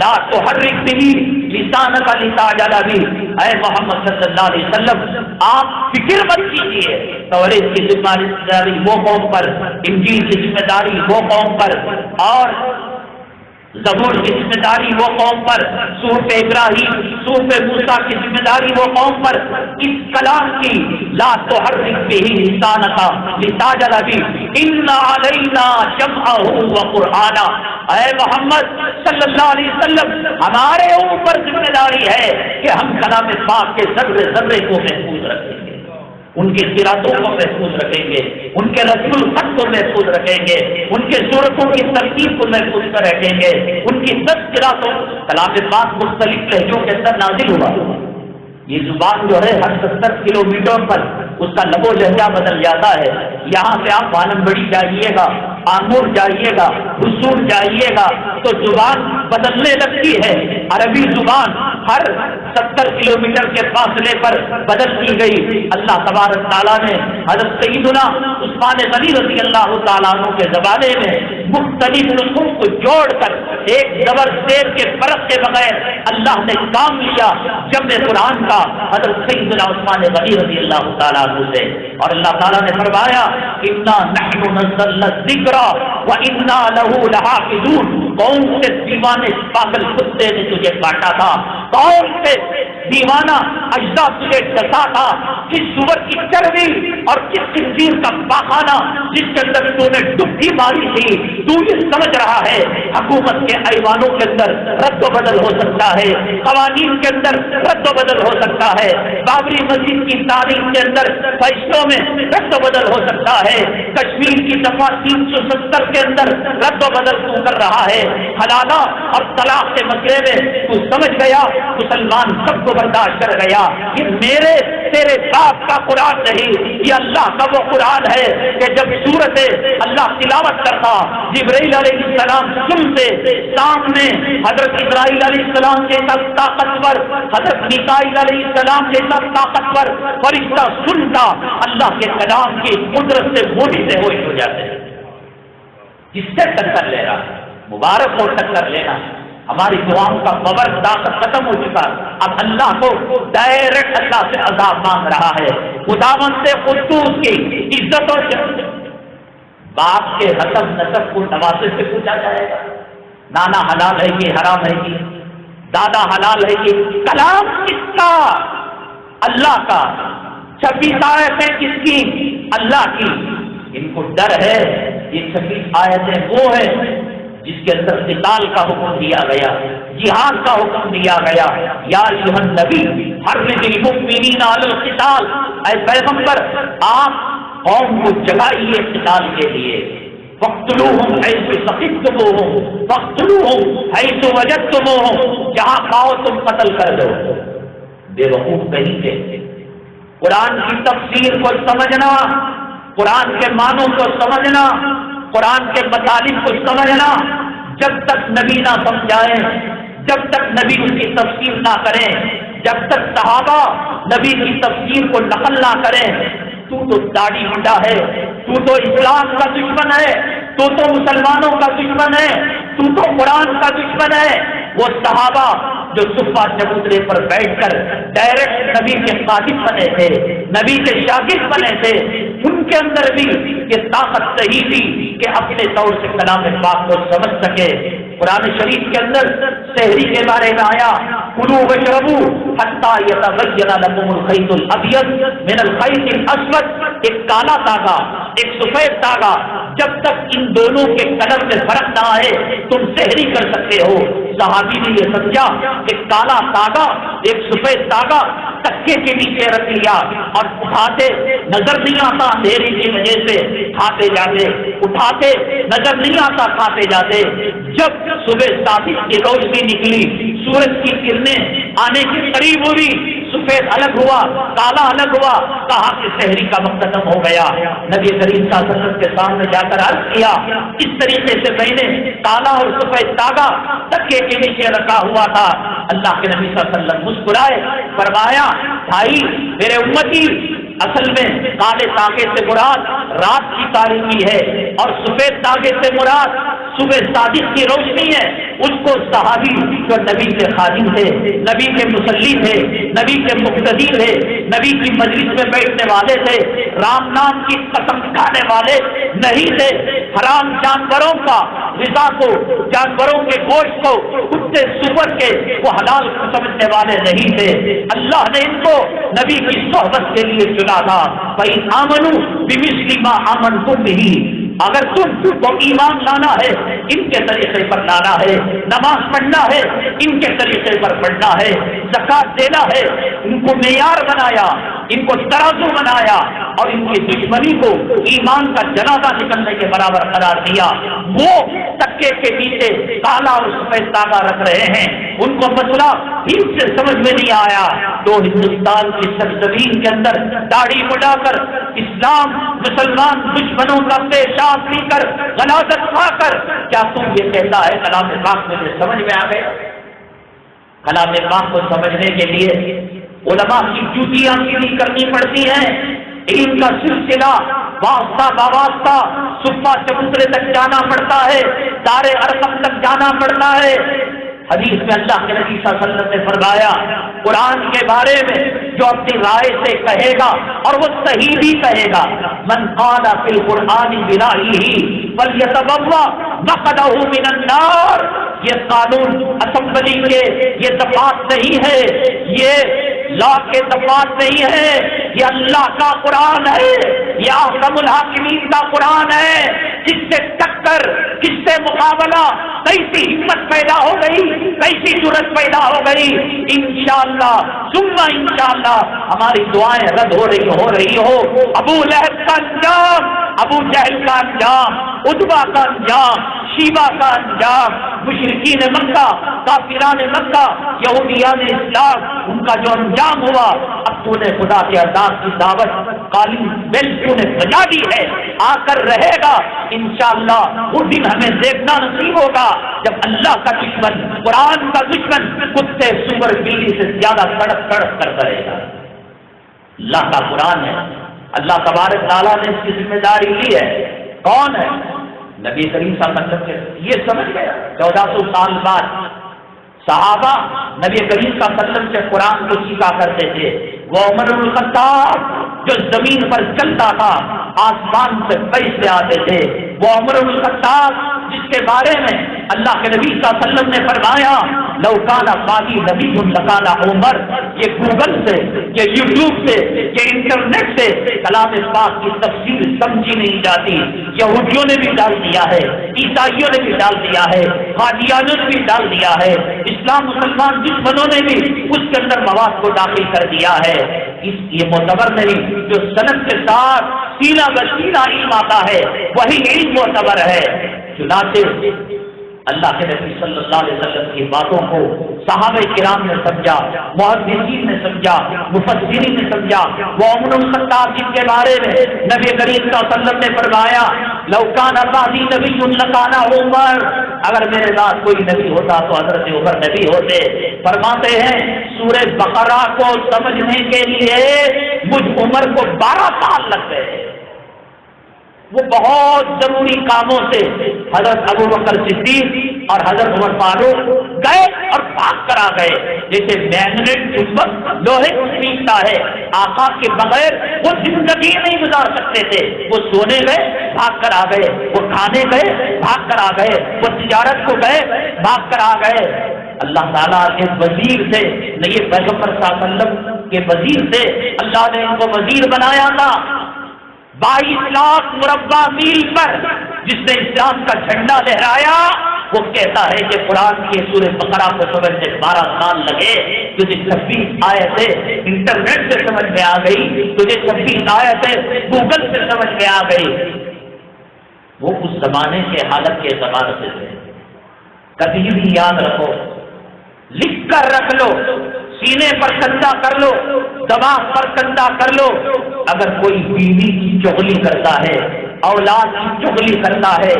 لا تحرک به لسانک لتعجل به. اے محمد صلی اللہ علیہ وسلم, آپ فکر مت کیجیے, توریت کی ذمہ داری وہ قوم پر, انجیل کی ذمہ داری وہ قوم پر, اور زبور کی ذمہ داری وہ قوم پر, صحف ابراہیم, صحف موسیٰ کی ذمہ داری وہ قوم پر. اس کلام کی لا تحرک به لسانک لتعجل به ان علینا جمعہ وقرآنا. اے محمد صلی اللہ علیہ وسلم, ہمارے اوپر ذمہ داری ہے کہ ہم کلام پاک کے ذرے ذرے کو محفوظ رکھیں گے, ان کی قراتوں کو محفوظ رکھیں گے, ان کے رسم الخط کو محفوظ رکھیں گے, ان کے صورتوں کی ترتیب کو محفوظ کر رکھیں گے, ان کی 10 قراتوں. کلام پاک مختلف لہجوں کے اندر نازل ہوا. یہ زبان جو ہے ہر 70 کلومیٹر پر اس کا لب و لہجہ بدل جاتا ہے. یہاں سے آپ عالم بڑی جائیے گا, آمور جائیے گا, حصول جائیے گا, تو زبان بدلنے لگتی ہے. عربی زبان ہر 70 کلومیٹر کے فاصلے پر بدل دی گئی. اللہ تبارک تعالیٰ نے حضرت سیدنا عثمان غنی رضی اللہ تعالیٰ عنہ کے زمانے میں مختلف نسخوں کو جوڑ کر ایک زبر زیر کے فرق کے بغیر اللہ نے کام لیا جمع قرآن کا حضرت سیدنا عثمان غنی رضی اللہ تعالیٰ عنہ سے. اور اللہ تعالیٰ نے فرمایا انا نحن نزلنا الذکر وانا له لحافظون. کون سے دیوانے پاگل کتے نے تجھے کاٹا تھا, کون سے دیوانہ اجزا تجھے ڈسا تھا, کس سور کی چربی اور کس خنزیر کا پاخانہ جس کے اندر تو نے ڈبکی ماری تھی. تو یہ سمجھ رہا ہے حکومت کے ایوانوں کے اندر رد و بدل ہو سکتا ہے, قوانین کے اندر رد و بدل ہو سکتا ہے, بابری مسجد کی تاریخ کے اندر فیصلوں میں رد و بدل ہو سکتا ہے, کشمیر کی دفعہ 370 کے اندر رد و بدل تو کر رہا ہے. حلالہ اور طلاق کے مسئلے میں تو سمجھ گیا مسلمان سب کو برداشت کر گیا, گیا یہ میرے تیرے باپ کا قرآن نہیں، یہ اللہ کا وہ قرآن ہے کہ جب سورت اللہ تلاوت کرتا جبرائیل علیہ السلام سنتے، سامنے حضرت اسرائیل علیہ السلام کے ساتھ طاقتور، حضرت میکائیل علیہ السلام کے ساتھ طاقتور فرشتہ سنتا، اللہ کے کلام کی قدرت سے موڑی سے ہوئی ہو جاتے ہیں۔ جس سے ٹکر لے رہا مبارک ہو ٹکر لینا، ہماری دعاؤں کا پاور طاقت ختم ہو چکا، اب اللہ کو ڈائریکٹ اللہ سے عذاب مانگ رہا ہے۔ خداوند سے قدوس کی عزت و باپ کے حسب نسب کو نواسے سے پوچھا جائے گا، نانا حلال ہے کہ حرام ہے کہ دادا حلال ہے کہ کلام کس کا؟ اللہ کا۔ 26 آیتیں کس کی؟ اللہ کی۔ ان کو ڈر ہے یہ 26 آیتیں وہ ہے جس کے اندر قتال کا حکم دیا گیا، جہاد کا حکم دیا گیا۔ یا ایھا النبی حرض المؤمنین علی القتال، اے پیغمبر آپ قوم کو جگائیے قتال کے لیے۔ فاقتلوہم حیث ثقفتموہم فاقتلوہم حیث وجدتموہم، جہاں پاؤ تم قتل کر دو۔ بے وقوف کہیں گے قرآن کی تفسیر کو سمجھنا، قرآن کے معنوں کو سمجھنا، قرآن کے مطالب کو سمجھنا، جب تک نبی نہ سمجھائیں، جب تک نبی اس کی تفسیر نہ کریں، جب تک صحابہ نبی کی تفسیر کو نقل نہ کریں، تو داڑھی منڈا ہے، تو اسلام کا دشمن ہے، تو مسلمانوں کا دشمن ہے، تو قرآن کا دشمن ہے۔ وہ صحابہ جو صفہ چبوترے پر بیٹھ کر ڈائریکٹ نبی کے خادم بنے تھے، نبی کے شاگرد بنے تھے، ان کے اندر بھی یہ طاقت صحیح تھی کہ اپنے طور سے کلام پاک کو سمجھ سکے۔ قرآن شریف کے اندر سحری کے بارے میں آیا، کلوا واشربوا حتی یتبین لکم الخیط الابیض من الخیط الاسود، ایک کالا دھاگا ایک سفید دھاگا، جب تک ان دونوں کے کلر میں فرق نہ آئے تم سحری کر سکتے ہو۔ صحابی نے یہ سمجھا کہ کالا دھاگا ایک سفید دھاگا تکے کے نیچے رکھ لیا اور اٹھاتے نظر نہیں آتا اندھیرے کی وجہ سے کھاتے جاتے، اٹھاتے نظر نہیں آتا کھاتے جاتے۔ جب صبح صادق کی روشنی نکلی، سورج کی کرنیں آنے کے قریب ہوئی، سفید الگ ہوا کالا الگ ہوا، کہا کہ سحری کا وقت ختم ہو گیا۔ نبی کریم صلی اللہ علیہ وسلم کے سامنے جا کر عرض کیا، اس طریقے سے میں نے کالا اور سفید دھاگا تکے کے نیچے رکھا ہوا تھا۔ اللہ کے نبی صلی اللہ علیہ وسلم مسکرائے، فرمایا بھائی میرے امتی، اصل میں کالے دھاگے سے مراد رات کی تاریکی ہے اور سفید دھاگے سے مراد صبح صادق کی روشنی ہے۔ اس کو صحابی جو نبی کے خادم تھے، نبی کے مصلی تھے، نبی کے مقتدی تھے، نبی کی مجلس میں بیٹھنے والے تھے، رام نام کی قسم کھانے والے نہیں تھے، حرام جانوروں کا غذا کو، جانوروں کے گوشت کو، کتے سور کے وہ حلال سمجھنے والے نہیں تھے۔ اللہ نے ان کو نبی کی صحبت کے لیے چنا تھا۔ فَإِنْ آمَنُوا بِمِثْلِ مَا آمَنْتُم بِهِ، اگر تم کو ایمان لانا ہے ان کے طریقے پر لانا ہے، نماز پڑھنا ہے ان کے طریقے پر پڑھنا ہے، زکات دینا ہے، ان کو معیار بنایا، ان کو ترازو بنایا اور ان کی دشمنی کو ایمان کا جنازہ نکلنے کے برابر قرار دیا۔ وہ تکے کے نیچے کالا اور سفید دھاگا رکھ رہے ہیں، ان کو مسئلہ ٹھیک سے سمجھ میں نہیں آیا تو ہندوستان کی سرزمین کے اندر داڑھی مڈا کر اسلام مسلمان دشمنوں کا پیشاب پی کر غلاظت کھا کر کیا تم یہ کہتا ہے کلام پاک مجھے سمجھ میں آ گیا؟ کلام پاک کو سمجھنے کے لیے علماء کی جوتیاں سیدھی کرنی پڑتی ہیں، علم کا سلسلہ واسطہ باواسطہ صفہ چبوترے تک جانا پڑتا ہے، دار ارقم تک جانا پڑتا ہے۔ حدیث میں اللہ کے نبی صلی اللہ علیہ وسلم نے فرمایا قرآن کے بارے میں جو اپنی رائے سے کہے گا اور وہ صحیح بھی کہے گا، من قال فی القرآن برائیہ فلیتبوأ مقعدہ من النار، یہ قانون اسمبلی کے یہ دفعات نہیں ہے، یہ لا کے دفعات نہیں ہے، یہ اللہ کا قرآن ہے، یہ احکم الحاکمین کا قرآن ہے۔ جس سے ٹکر، کس سے مقابلہ، کیسی ہمت پیدا ہو گئی، کیسی جرأت پیدا ہو گئی۔ انشاءاللہ ثم انشاءاللہ ہماری دعائیں رد ہو رہی ہو۔ ابو لہب کا انجام، ابو جہل کا انجام، عتبہ کا انجام، شیبہ کا انجام، مشرکین مکہ، کافران مکہ، یہودیان اسلام، ان کا جو انجام ہوا، اب تو نے خدا کے عذاب کی دعوت قالی بیل تو نے بجا دی ہے، آ کر رہے گا انشاءاللہ۔ اس دن ہمیں دیکھنا نصیب ہوگا جب اللہ کا دشمن، قرآن کا دشمن کتے سور بلی سے زیادہ تڑپ تڑپ کر کرے گا۔ اللہ کا قرآن ہے، اللہ تبارک تعالیٰ نے اس کی ذمہ داری لی ہے۔ کون ہے؟ نبی کریم صلی اللہ علیہ وسلم کے یہ سمجھ گیا 1400 سال بعد صحابہ نبی کریم صلی اللہ علیہ وسلم سے قرآن کو سیکھا کرتے تھے۔ وہ عمر بن الخطاب جو زمین پر چلتا تھا، آسمان سے پیسے آتے تھے، وہ عمر بن الخطاب جس کے بارے میں اللہ کے نبی صلی اللہ علیہ وسلم نے فرمایا لو کان باقی نبی لکان عمر۔ یہ گوگل سے، یہ یوٹیوب سے، یہ انٹرنیٹ سے کلام پاک کی تفسیر سمجھی نہیں جاتی۔ یہودیوں نے بھی ڈال دیا ہے، عیسائیوں نے بھی ڈال دیا ہے، قادیانیوں نے بھی ڈال دیا ہے، اسلام مسلمان دشمنوں نے بھی اس کے اندر مواد کو داخل کر دیا ہے۔ یہ معتبر نہیں، جو سند کے ساتھ سینہ بسینہ علم آتا ہے وہی علم معتبر ہے۔ چنانچہ اللہ کے نبی صلی اللہ علیہ وسلم کی باتوں کو صحابہ کرام نے سمجھا، محدثین نے سمجھا، مفسرین نے سمجھا۔ وہ عمر بن الخطاب جن کے بارے میں نبی کریم صلی اللہ علیہ وسلم نے فرمایا لو کان بعدی نبی لکان عمر، اگر میرے بعد کوئی نبی ہوتا تو حضرت عمر نبی ہوتے۔ فرماتے ہیں سورہ بقرہ کو سمجھنے کے لیے مجھ عمر کو 12 سال لگ گئے۔ وہ بہت ضروری کاموں سے حضرت ابو بکر صدیق اور حضرت عمر فاروق گئے اور بھاگ کر آ گئے۔ جیسے میگنیٹ اس وقت لوہے کو کھینچتا ہے، آقا کے بغیر وہ زندگی نہیں گزار سکتے تھے۔ وہ سونے گئے بھاگ کر آ گئے، وہ کھانے گئے بھاگ کر آ گئے، وہ تجارت کو گئے بھاگ کر آ گئے۔ اللہ تعالیٰ کے وزیر سے، نبی پیغمبر صلی اللہ علیہ وسلم کے وزیر سے اللہ نے ان کو وزیر بنایا تھا 22 لاکھ مربع میل پر۔ جس نے اسلام کا جھنڈا لہرایا وہ کہتا ہے کہ قرآن کی سورہ بقرہ کو سمجھنے 12 سال لگے، تجھے 26 آیتیں انٹرنیٹ سے سمجھ میں آ گئی، تجھے 26 آیتیں گوگل سے سمجھ میں آ گئی۔ وہ اس زمانے کے حالت کے اعتبار سے تھے۔ کبھی بھی یاد رکھو، لکھ کر رکھ لو، سینے پر کندھا کر لو، دماغ پر کندھا کر لو، اگر کوئی بیوی کی چغلی کرتا ہے، اولاد کی چغلی کرتا ہے،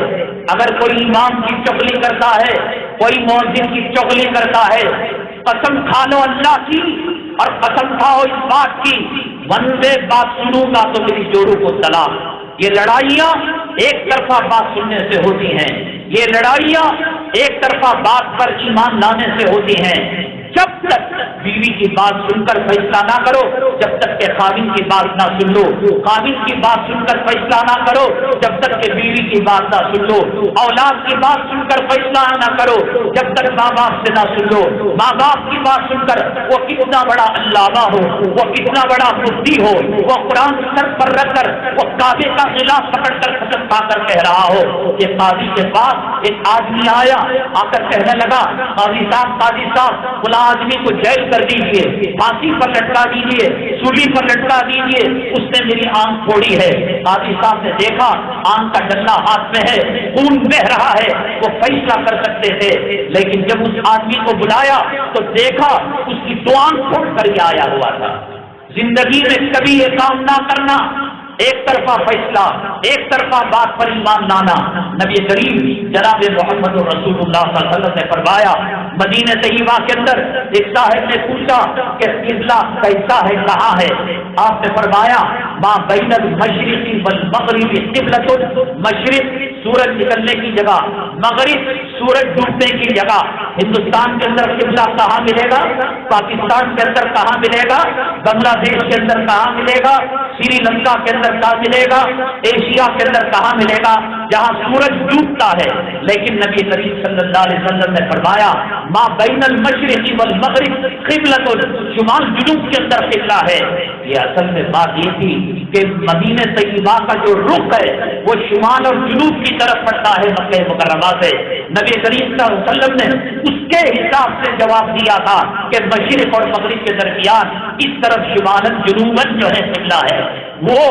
اگر کوئی امام کی چغلی کرتا ہے، کوئی مؤذن کی چغلی کرتا ہے، قسم کھا لو اللہ کی اور قسم کھاؤ اس بات کی، وندے بات سنوں گا تو میری جوڑوں کو طلاق۔ یہ لڑائیاں ایک طرفہ بات سننے سے ہوتی ہیں، یہ لڑائیاں ایک طرفہ بات پر ایمان لانے سے ہوتی ہیں۔ جب تک بیوی کی بات سن کر فیصلہ نہ کرو، جب تک کہ خاوند کی بات نہ سن لو، خاوند کی بات سن کر فیصلہ نہ کرو جب تک کہ بیوی کی بات نہ سن لو، اولاد کی بات سن کر فیصلہ نہ کرو جب تک ماں باپ سے نہ سن لو۔ ماں باپ کی بات سن کر وہ کتنا بڑا علامہ ہو، وہ کتنا بڑا مفتی ہو، وہ قرآن سر پر رکھ کر وہ کعبے کا غلاف پکڑ کر قسم کھا کر کہہ رہا ہو۔ یہ قاضی کے پاس ایک آدمی آیا، آ کر کہنے لگا قاضی صاحب فلاں آدمی کو جیل کر دیجیے، پھانسی پر لٹکا دیجیے، سولی پر لٹکا دیجیے، اس نے میری آنکھ پھوڑی ہے۔ قاضی صاحب نے دیکھا آنکھ کا ڈنڈا ہاتھ میں ہے، خون بہ رہا ہے، وہ فیصلہ کر سکتے تھے، لیکن جب اس آدمی کو بلایا تو دیکھا اس کی دو آنکھ پھوڑ کر کے آیا ہوا تھا۔ زندگی میں کبھی یہ کام نہ کرنا، ایک طرفہ فیصلہ، ایک طرفہ بات پر ایمان لانا۔ نبی کریم جناب محمد رسول اللہ صلی اللہ علیہ وسلم نے فرمایا، مدینہ طیبہ کے اندر ایک صاحب نے پوچھا کہ قبلہ کیسا ہے، کہاں ہے؟ آپ نے فرمایا ما بین المشرق والمغرب قبلۃ، مشرق سورج نکلنے کی جگہ، مغرب سورج ڈوبنے کی جگہ۔ ہندوستان کے اندر قبلہ کہاں ملے گا؟ پاکستان کے اندر کہاں ملے گا؟ بنگلہ دیش کے اندر کہاں ملے گا؟ سری لنکا کے اندر کہاں ملے گا؟ ایشیا کے اندر کہاں ملے گا؟ جہاں سورج ڈوبتا ہے۔ لیکن نبی کریم صلی اللہ علیہ وسلم نے فرمایا ما بین المشرق والمغرب قبلۃ، شمال جنوب کے اندر قبلہ ہے۔ یہ اصل میں بات یہ تھی کہ مدینہ طیبہ کا جو رخ ہے وہ شمال اور جنوب کی طرف پڑتا ہے مکہ مکرمہ سے۔ نبی کریم صلی اللہ علیہ وسلم نے اس کے حساب سے جواب دیا تھا کہ مشرق اور مغرب کے درمیان اس طرف شمالن جنوبن جو ہے قبلہ ہے۔ وہ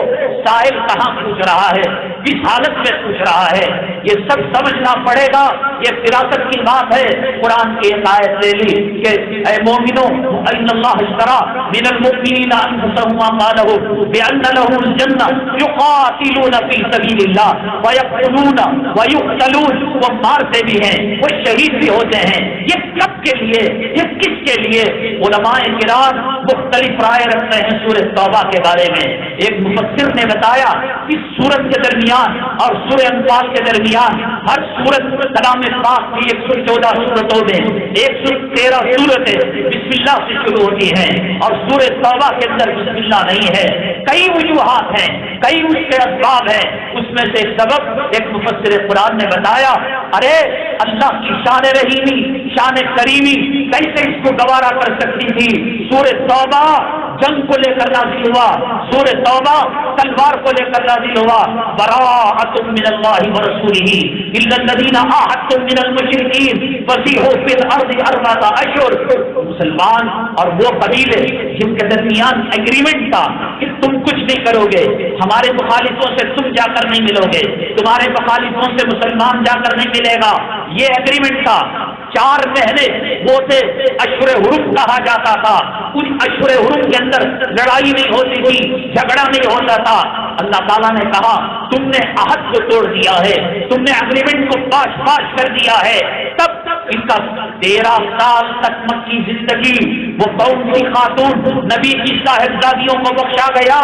سائل کہاں پوچھ رہا ہے، کس حالت میں پوچھ رہا ہے، یہ سب سمجھنا پڑے گا۔ یہ فراست کی بات ہے۔ قرآن کی ایک آیت لے لی کہ اے مومنو ان اللہ اشترى من المؤمنین انفسهم واموالهم بان لهم الجنہ یقاتلون فی سبیل اللہ ویقتلون ویقتلون، وہ مارتے بھی ہیں، وہ شہید بھی ہوتے ہیں۔ یہ کب کے لیے، یہ کس کے لیے؟ علماء کرام مختلف رائے رکھتے ہیں سورہ توبہ کے بارے میں۔ ایک مفسر نے بتایا اس سورت کے درمیان اور سورہ انفال کے درمیان، ہر سورت کلام پاک کی 114 سورتوں میں 113 سورتیں بسم اللہ سے شروع ہوتی ہیں، اور سورہ توبہ کے اندر بسم اللہ نہیں ہے۔ کئی وجوہات ہیں، کئی اس کے اسباب ہیں۔ اس میں سے سبب ایک مفسر قرآن نے بتایا، ارے اللہ کی شان رحیمی، شان کریمی کیسے اس کو گوارا کر سکتی تھی؟ سورہ توبہ جنگ کو لے کر نازل ہوا، سورہ توبہ تلوار کو لے کر نازل ہوا۔ براءۃ من اللہ ورسولہ الا الذین عاہدتم من المشرکین فسیحوا فی الارض اربعۃ اشہر۔ مسلمان اور وہ قبیلے جن کے درمیان ایگریمنٹ تھا کہ تم کچھ نہیں کرو گے، ہمارے مخالفوں سے تم جا کر نہیں ملو گے، تمہارے مخالفوں سے مسلمان جا کر نہیں ملے گا، یہ ایگریمنٹ تھا۔ 4 مہینے وہ تھے، اشہر حرم کہا جاتا تھا۔ ان اشہر حرم کے اندر لڑائی نہیں ہوتی تھی، جھگڑا نہیں ہوتا تھا۔ اللہ تعالیٰ نے کہا تم نے عہد کو توڑ دیا ہے، تم نے اگریمنٹ کو پاش کر دیا ہے۔ تب ان کا 13 سال تک مکی زندگی وہ قوم کی خاتون نبی کی صاحبزادیوں کو بخشا گیا۔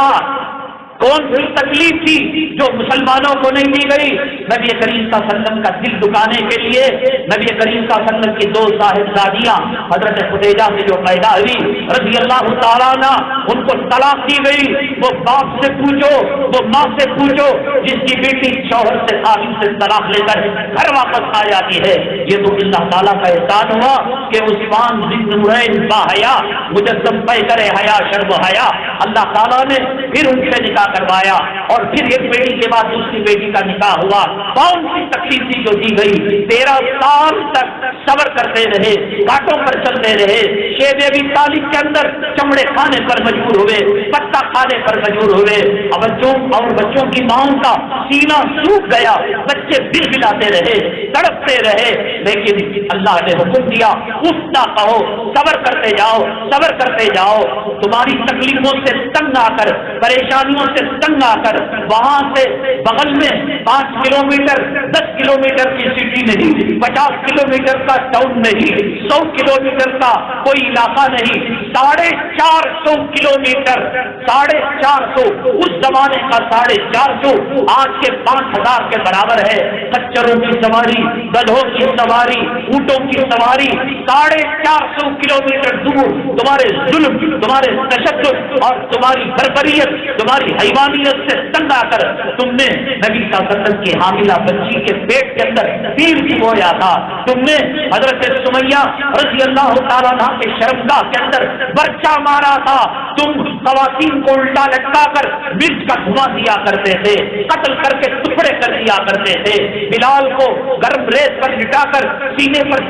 کون سی تکلیف تھی جو مسلمانوں کو نہیں دی گئی؟ نبی کریم صلی اللہ علیہ وسلم کا دل دکانے کے لیے نبی کریم صلی اللہ علیہ وسلم کی 2 صاحبزادیاں حضرت خدیجہ سے جو پیدا ہوئی رضی اللہ تعالیٰ عنہ، ان کو طلاق دی گئی۔ وہ باپ سے پوچھو، وہ ماں سے پوچھو، جس کی بیٹی شوہر سے تعلیم سے طلاق لے کر گھر واپس آ جاتی ہے۔ یہ تو اللہ تعالیٰ کا احسان ہوا کہ عثمان بن نورین باحیا مجسم پیکر حیا شرب حیا، اللہ تعالیٰ نے پھر ان سے نکاح کروایا، اور پھر ایک بیٹی کے بعد دوسری بیٹی کا نکاح ہوا۔ کون سی تکلیف تھی جو دی گئی؟ 13 سال تک صبر کرتے رہے، گھاٹوں پر چلتے رہے، شیب ابی طالب کے اندر چمڑے کھانے پر مجبور ہوئے، پتا کھانے پر مجبور ہوئے، اور بچوں کی ماؤں کا سینہ سوکھ گیا، بچے دل ہلاتے رہے، تڑپتے رہے، لیکن اللہ نے حکم دیا اس نہ کہو، صبر کرتے جاؤ، صبر کرتے جاؤ۔ تمہاری تکلیفوں سے تنگ آ کر، پریشانیوں سے تنگ آ کر، وہاں سے بغل میں 5 کلومیٹر 10 کلومیٹر کی سٹی نہیں، 50 کلومیٹر کا ٹاؤن نہیں، 100 کلومیٹر کا کوئی علاقہ نہیں، 450 کلومیٹر، 450 اس زمانے کا 450 آج کے 5000 کے برابر ہے۔ خچروں کی سواری، گدھوں کی سواری، اونٹوں کی سواری، 450 کلومیٹر دور تمہارے ظلم، تمہارے تشدد اور تمہاری بربریت، تمہاری حیوانیت سے تنگ آ کر تم نے نبی صلی اللہ علیہ وسلم کی حاملہ بچی کے پیٹ کے اندر تیر ڈبویا تھا، تم نے حضرت سمیہ رضی اللہ تعالیٰ عنہ کے شرمگاہ کے اندر برچا مارا تھا، تم خواتین کو الٹا لٹکا کر مرچ کا دھواں دیا کرتے تھے، قتل کر کے ٹکڑے کر دیا کرتے تھے، بلال کو گرم ریت پر لٹا کر سینے پر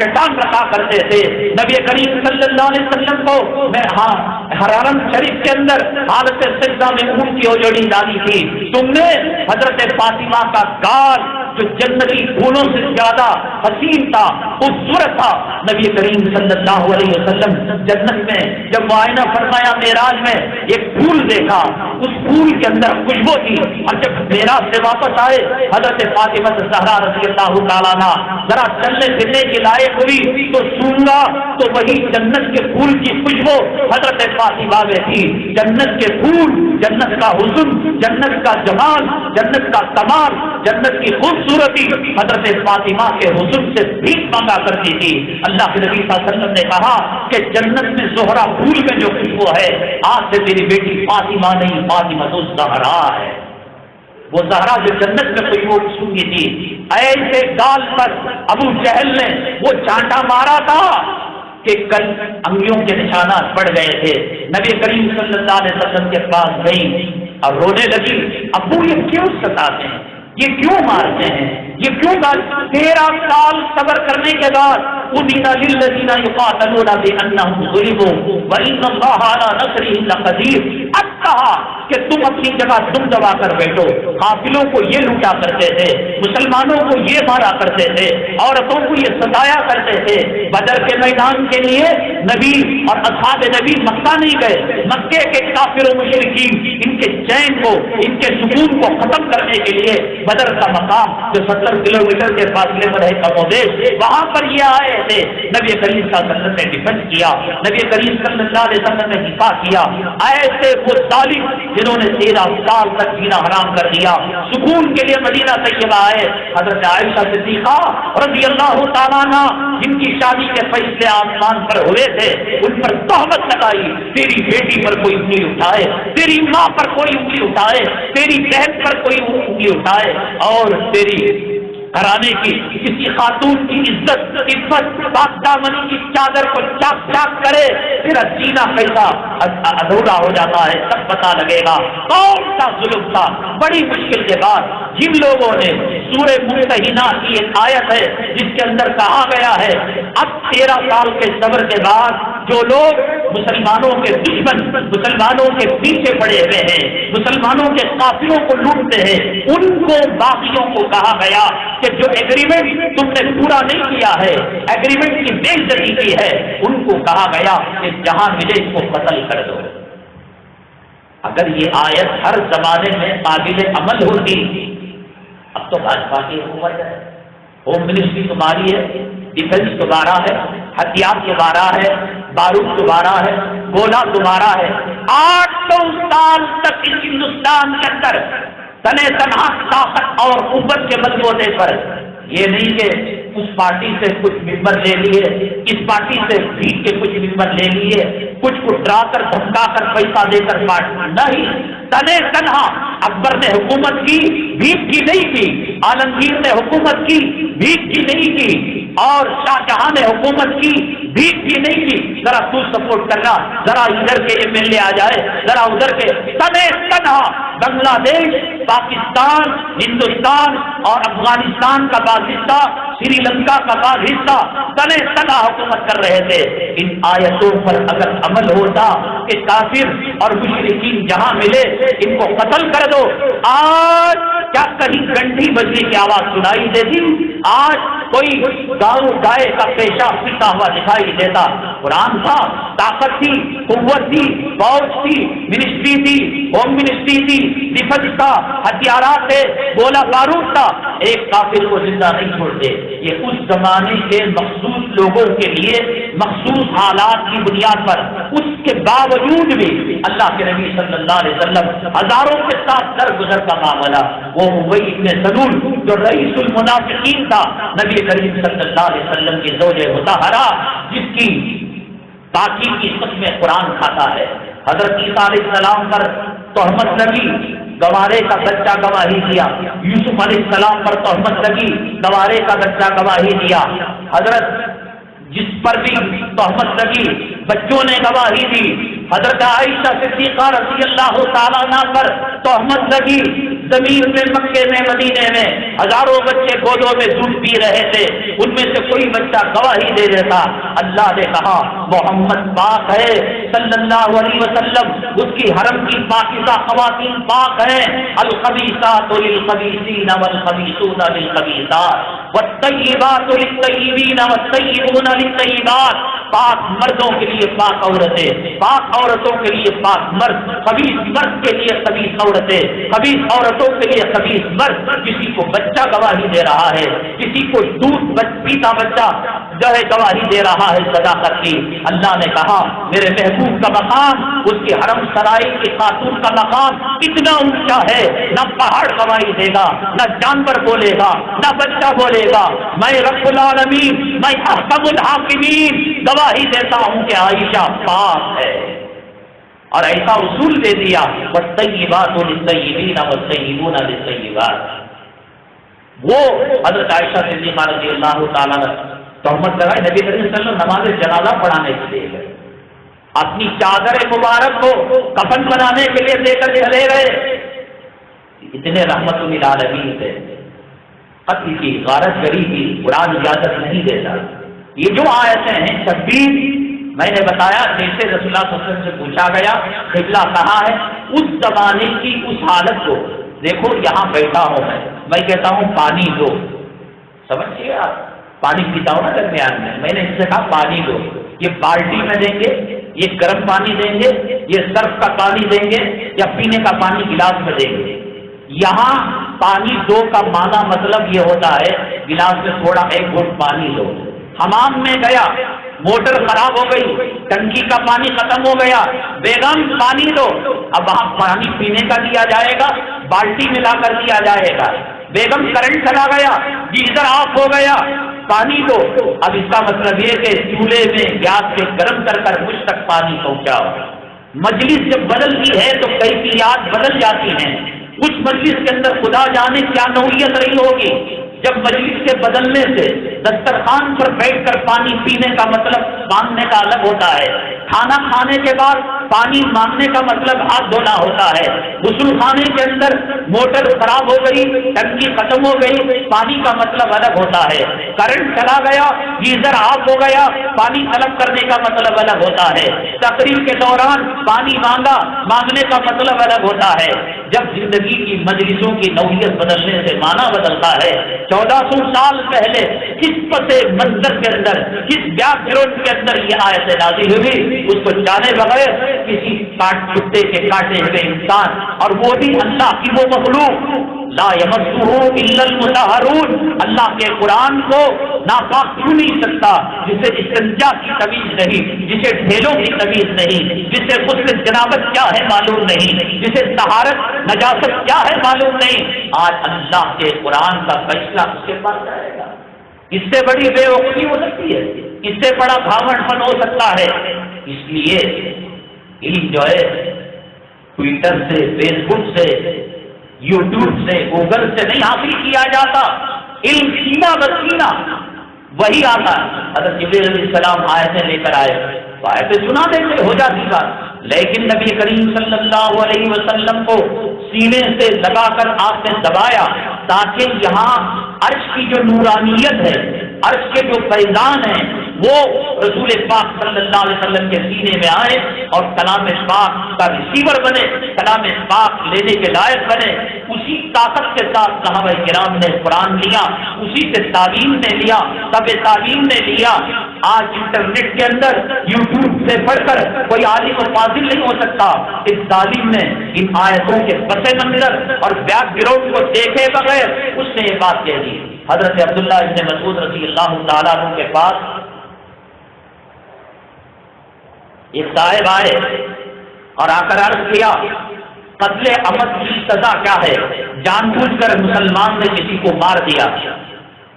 چٹان رکھا کرتے تھے، نبی کریم صلی اللہ علیہ وسلم کو حرم شریف کے اندر حالت سجدہ میں اونٹ کی اوجڑی ڈالی تھی، تم نے حضرت فاطمہ کا گال جو جنتی پھولوں سے زیادہ حسین تھا، خوبصورت تھا، نبی کریم صلی اللہ علیہ وسلم جنت میں جب معائنہ فرمایا معراج میں ایک پھول دیکھا، اس پھول کے اندر خوشبو تھی، اور جب معراج سے واپس آئے حضرت فاطمہ زہرا رضی اللہ تعالیٰ عنہ ذرا چلنے پھرنے کے لائق ہوئی تو سونگا تو وہی جنت کے پھول کی خوشبو حضرت فاطمہ میں تھی۔ جنت کے پھول، جنت کا حسن، جنت کا جمال، جنت کا کمال، جنت کی خوبصورتی حضرت فاطمہ کے حسن سے بھیک مانگا کرتی تھی۔ اللہ کے نبی صلی اللہ علیہ وسلم نے کہا کہ جنت میں زہرا پھول میں جو خوشبو ہے، آج سے میری بیٹی فاطمہ نہیں، فاطمہ تو زہرا ہے، وہ زہرا جو جنت میں خوشبو سونگی تھی۔ ایسے گال پر ابو جہل نے وہ چانٹا مارا تھا کہ کل انگلیوں کے نشانات پڑ گئے تھے۔ نبی کریم صلی اللہ علیہ وسلم کے پاس گئی اور رونے لگی، ابو یہ کیوں ستاتے ہیں، یہ کیوں مارتے ہیں، یہ کیوں گال؟ 13 سال صبر کرنے کے بعد اُذِنَ لِلَّذِينَ يُقَاتَلُونَ بِأَنَّهُمْ ظُلِمُوا وَإِنَّ اللَّهَ عَلَىٰ نَصْرِهِمْ لَقَدِيرٌ، اب کہا کہ تم اپنی جگہ تم دبا کر بیٹھو. قافلوں کو یہ لوٹا کرتے تھے, مسلمانوں کو یہ مارا کرتے تھے, عورتوں کو یہ ستایا کرتے تھے. بدر کے میدان کے لیے نبی اور اصحاب نبی مکہ نہیں گئے. مکے کے کافر و مشرکین ان کے چین کو, ان کے سکون کو ختم کرنے کے لیے بدر کا مقام جو 70 کلومیٹر کے فاصلے پر ہے کمودیش, وہاں پر یہ آئے تھے. نبی کریم صلی اللہ علیہ وسلم نے ڈیفینس کیا, نبی کریم صلی اللہ علیہ وسلم نے دفاع کیا. ایسے وہ ظالم جنہوں نے 13 سال تک جینا حرام کر دیا, سکون کے لیے مدینہ طیبہ آئے. حضرت عائشہ صدیقہ رضی اللہ تعالیٰ عنہ جن کی شادی کے فیصلے آسمان پر ہوئے تھے, ان پر تہمت لگائی, تیری بیٹی پر کوئی انگلی اٹھائے, تیری ماں پر کوئی انگلی اٹھائے, تیری بہن پر کوئی انگلی اٹھائے, اور تیری گھرانے کی کسی خاتون کی عزت عفت پاک دامنی کی چادر کو چاک چاک کرے, تیرا جینا کیسا ادھورا ہو جاتا ہے, تب پتا لگے گا کون سا ظلم تھا. بڑی مشکل کے بعد جن لوگوں نے سورہ ممتحنہ کی ایک آیت ہے جس کے اندر کہا گیا ہے اب 13 سال کے صبر کے بعد جو لوگ مسلمانوں کے دشمن, مسلمانوں کے پیچھے پڑے ہوئے ہیں, مسلمانوں کے قافلوں کو لوٹتے ہیں, ان کو باقیوں کو کہا گیا کہ جو ایگریمنٹ تم نے پورا نہیں کیا ہے, ایگریمنٹ کی بے عزتی کی ہے, ان کو کہا گیا کہ جہاں ملے اس کو قتل کر دو. اگر یہ آیت ہر زمانے میں قابل عمل ہوتی, اب تو بھاجپا کی حکومت ہے, ہوم منسٹری تمہاری ہے, ڈیفینس تمہارا ہے, ہتھیار تمہارا ہے, بارود تمہارا ہے, گولا تمہارا ہے. 800 سال تک اس ہندوستان کے اندر تنے تنہا طاقت اور قوت کے بلبوتے پر, یہ نہیں کہ اس پارٹی سے کچھ ممبر لے لیے, اس پارٹی سے جیت کے کچھ ممبر لے لیے, کچھ کو ڈرا کر دھمکا کر پیسہ دے کر پارٹی نہیں. تنے تنہا اکبر نے حکومت کی, بھیک کی نہیں کی, عالمگیر نے حکومت کی, بھیک کی نہیں کی, اور شاہ جہاں نے حکومت کی, بھیک کی نہیں کی. ذرا تو سپورٹ کرنا, ذرا ادھر کے MLA آ جائے, ذرا ادھر کے. تنے تنہا بنگلہ دیش, پاکستان, ہندوستان اور افغانستان کا بعض حصہ, سری لنکا کا بعض حصہ تنے تنہا حکومت کر رہے تھے. ان آیتوں پر اگر عمل ہوتا کہ کافر اور مشرکین جہاں ملے ان کو قتل کر دو, آج کیا کہیں گھنٹی بجنے کی آواز سنائی دیتی؟ آج کوئی گاؤں گائے کا پیشہ پیتا ہوا دکھائی دیتا؟ قرآن تھا, طاقت تھی, قوت تھی, فوج تھی, منسٹری تھی, ہوم منسٹری تھی, ڈیفنس تھا, ہتھیارات تھے, گولا بارود تھا. ایک کافر کو زندہ نہیں چھوڑتے. یہ اس زمانے کے مخصوص لوگوں کے لیے مخصوص حالات کی بنیاد پر, اس کے باوجود بھی اللہ کے نبی صلی اللہ علیہ وسلم ہزاروں کے ساتھ درگزر کا معاملہ. وہ ابی بن سلول جو رئیس المنافقین تھا, نبی کریم صلی اللہ علیہ وسلم کی زوج مطہرہ جس کی پاکی کی قسم قرآن کھاتا ہے. حضرت عیسیٰ علیہ السلام پر تہمت لگی, گوارے کا بچہ گواہی دیا. یوسف علیہ السلام پر تہمت لگی, گوارے کا بچہ گواہی دیا. حضرت جس پر بھی تہمت لگی بچوں نے گواہی دی. حضرت عائشہ صدیقہ رضی اللہ تعالیٰ عنہ پر تہمت لگی. زمین میں, مکے میں, مدینے میں ہزاروں بچے گودوں میں دودھ پی رہے تھے, ان میں سے کوئی بچہ گواہی دے دیتا. اللہ نے کہا محمد پاک ہے صلی اللہ علیہ وسلم, اس کی حرم کی پاکیزہ خواتین پاک ہیں. الخبیثات للخبیثین والخبیثون للخبیثات والطیبات للطیبین والطیبون للطیبات. پاک مردوں کے لیے پاک عورتیں, پاک عورتوں کے لیے پاک مرد, خبیث مرد کے لیے خبیث عورتیں, خبیث عورتوں کے لیے خبیث مرد. کسی کو بچہ گواہی دے رہا ہے, کسی کو دودھ پیتا بچہ جو ہے گواہی دے رہا ہے صداقت کی. اللہ نے کہا میرے محبوب کا مقام, اس کی حرم سرائی کی خاتون کا مقام اتنا اونچا ہے, نہ پہاڑ گواہی دے گا, نہ جانور بولے گا, نہ بچہ بولے گا. میں رب العالمین, میں احکم الحاکمین گواہی دیتا ہوں کہ عائشہ پاک ہے. اور ایسا اصول دے دیا والطیبات للطیبین والطیبون للطیبات. وہ حضرت عائشہ صدیقہ رضی اللہ تعالیٰ عنہ تہمت لگائے, نبی کریم صلی اللہ علیہ وسلم نماز جنازہ پڑھانے کے لیے گئے, اپنی چادر مبارک کو کفن بنانے کے لیے لے کر چلے گئے. اتنے رحمت للعالمین تھے, قتل کی, غارت گری کی قرآن اجازت نہیں دیتا. یہ جو آیتیں ہیں 26 میں نے بتایا, جیسے رسول اللہ صلی اللہ علیہ وسلم سے پوچھا گیا قبلہ کہاں ہے, اس زمانے کی اس حالت کو دیکھو. یہاں بیٹھا ہوں میں کہتا ہوں پانی دو، سمجھیے آپ، پانی پیتا ہوں نا درمیان میں نے ان سے کہا پانی دو. یہ بالٹی میں دیں گے، یہ گرم پانی دیں گے، یہ صرف کا پانی دیں گے، یا پینے کا پانی گلاس میں دیں گے. یہاں پانی دو کا معنی مطلب یہ ہوتا ہے گلاس میں تھوڑا ایک گھونٹ پانی دو. حمام میں گیا، موٹر خراب ہو گئی، ٹنکی کا پانی ختم ہو گیا، بیگم پانی دو. اب وہاں پانی پینے کا دیا جائے گا، بالٹی میں لا کر دیا جائے گا. بیگم کرنٹ چلا گیا، گیزر آف ہو گیا، پانی دو. اب اس کا مطلب یہ کہ چولہے میں گیس سے گرم کر کر مجھ تک پانی پہنچاؤ. مجلس جب بدلتی ہے تو کیفیات بدل جاتی ہیں. اس مجلس کے اندر خدا جانے کیا نوعیت رہی ہوگی. جب مجلس کے بدلنے سے دسترخوان پر بیٹھ کر پانی پینے کا مطلب مانگنے کا الگ ہوتا ہے. کھانا کھانے کے بعد پانی مانگنے کا مطلب ہاتھ دھونا ہوتا ہے. غسل خانے کے اندر موٹر خراب ہو گئی، ٹنکی ختم ہو گئی، پانی کا مطلب الگ ہوتا ہے. کرنٹ چلا گیا، گیزر آف ہو گیا، پانی طلب کرنے کا مطلب الگ ہوتا ہے. تقریر کے دوران پانی مانگنے کا مطلب الگ ہوتا ہے. جب زندگی کی مجلسوں کی نوعیت بدلنے سے معنی بدلتا ہے. 1400 سال پہلے کس پس منظر کے اندر، کس بیک گراؤنڈ کے اندر یہ آیت نازل ہوئی، اس کو جانے بغیر کسی کتے کے کاٹے ہوئے انسان، اور وہ بھی اللہ کی وہ مخلوق لا یمسہ الا المطہرون، اللہ کے قرآن کو ناپاک چھو نہیں سکتا جسے استنجا کی تمیز نہیں، جسے ڈھیلوں کی تمیز نہیں، جسے غسل جنابت کیا ہے معلوم نہیں، جسے طہارت نجاست کیا ہے معلوم نہیں. آج اللہ کے قرآن کا فیصلہ اس کے پاس جائے گا. اس سے بڑی بے وقوفی ہو سکتی ہے، اس سے بڑا گھاوڑ پن ہو سکتا ہے. اس لیے علم جو ہے ٹویٹر سے، فیس بک سے، یوٹیوب سے، گوگل سے نہیں حاصل کیا جاتا. علم سینہ بسینہ وہی آتا ہے. حضرت جبریل علیہ السلام آیتیں لے کر آئے، آیتیں سنا دیتے ہو جاتی بات. لیکن نبی کریم صلی اللہ علیہ وسلم کو سینے سے لگا کر آپ نے دبایا تاکہ یہاں عرش کی جو نورانیت ہے، عرش کے جو فیضان ہیں، وہ رسول پاک صلی اللہ علیہ وسلم کے سینے میں آئے اور کلام پاک کا ریسیور بنے، کلام پاک لینے کے لائق بنے. اسی طاقت کے ساتھ صحابہ کرام نے قرآن لیا، اسی سے تعلیم نے لیا، تب تعلیم نے لیا. آج انٹرنیٹ کے اندر یوٹیوب سے پڑھ کر کوئی عالم و فاضل نہیں ہو سکتا. اس تعلیم نے ان آیتوں کے پس منظر اور بیک گراؤنڈ کو دیکھے بغیر اس نے یہ بات کہہ دی. حضرت عبداللہ ابن مسعود رضی اللہ تعالیٰ عنہ کے پاس ایک صاحب آئے اور آ کر عرض کیا قتل عمد کی سزا کیا ہے؟ جان بوجھ کر مسلمان نے کسی کو مار دیا.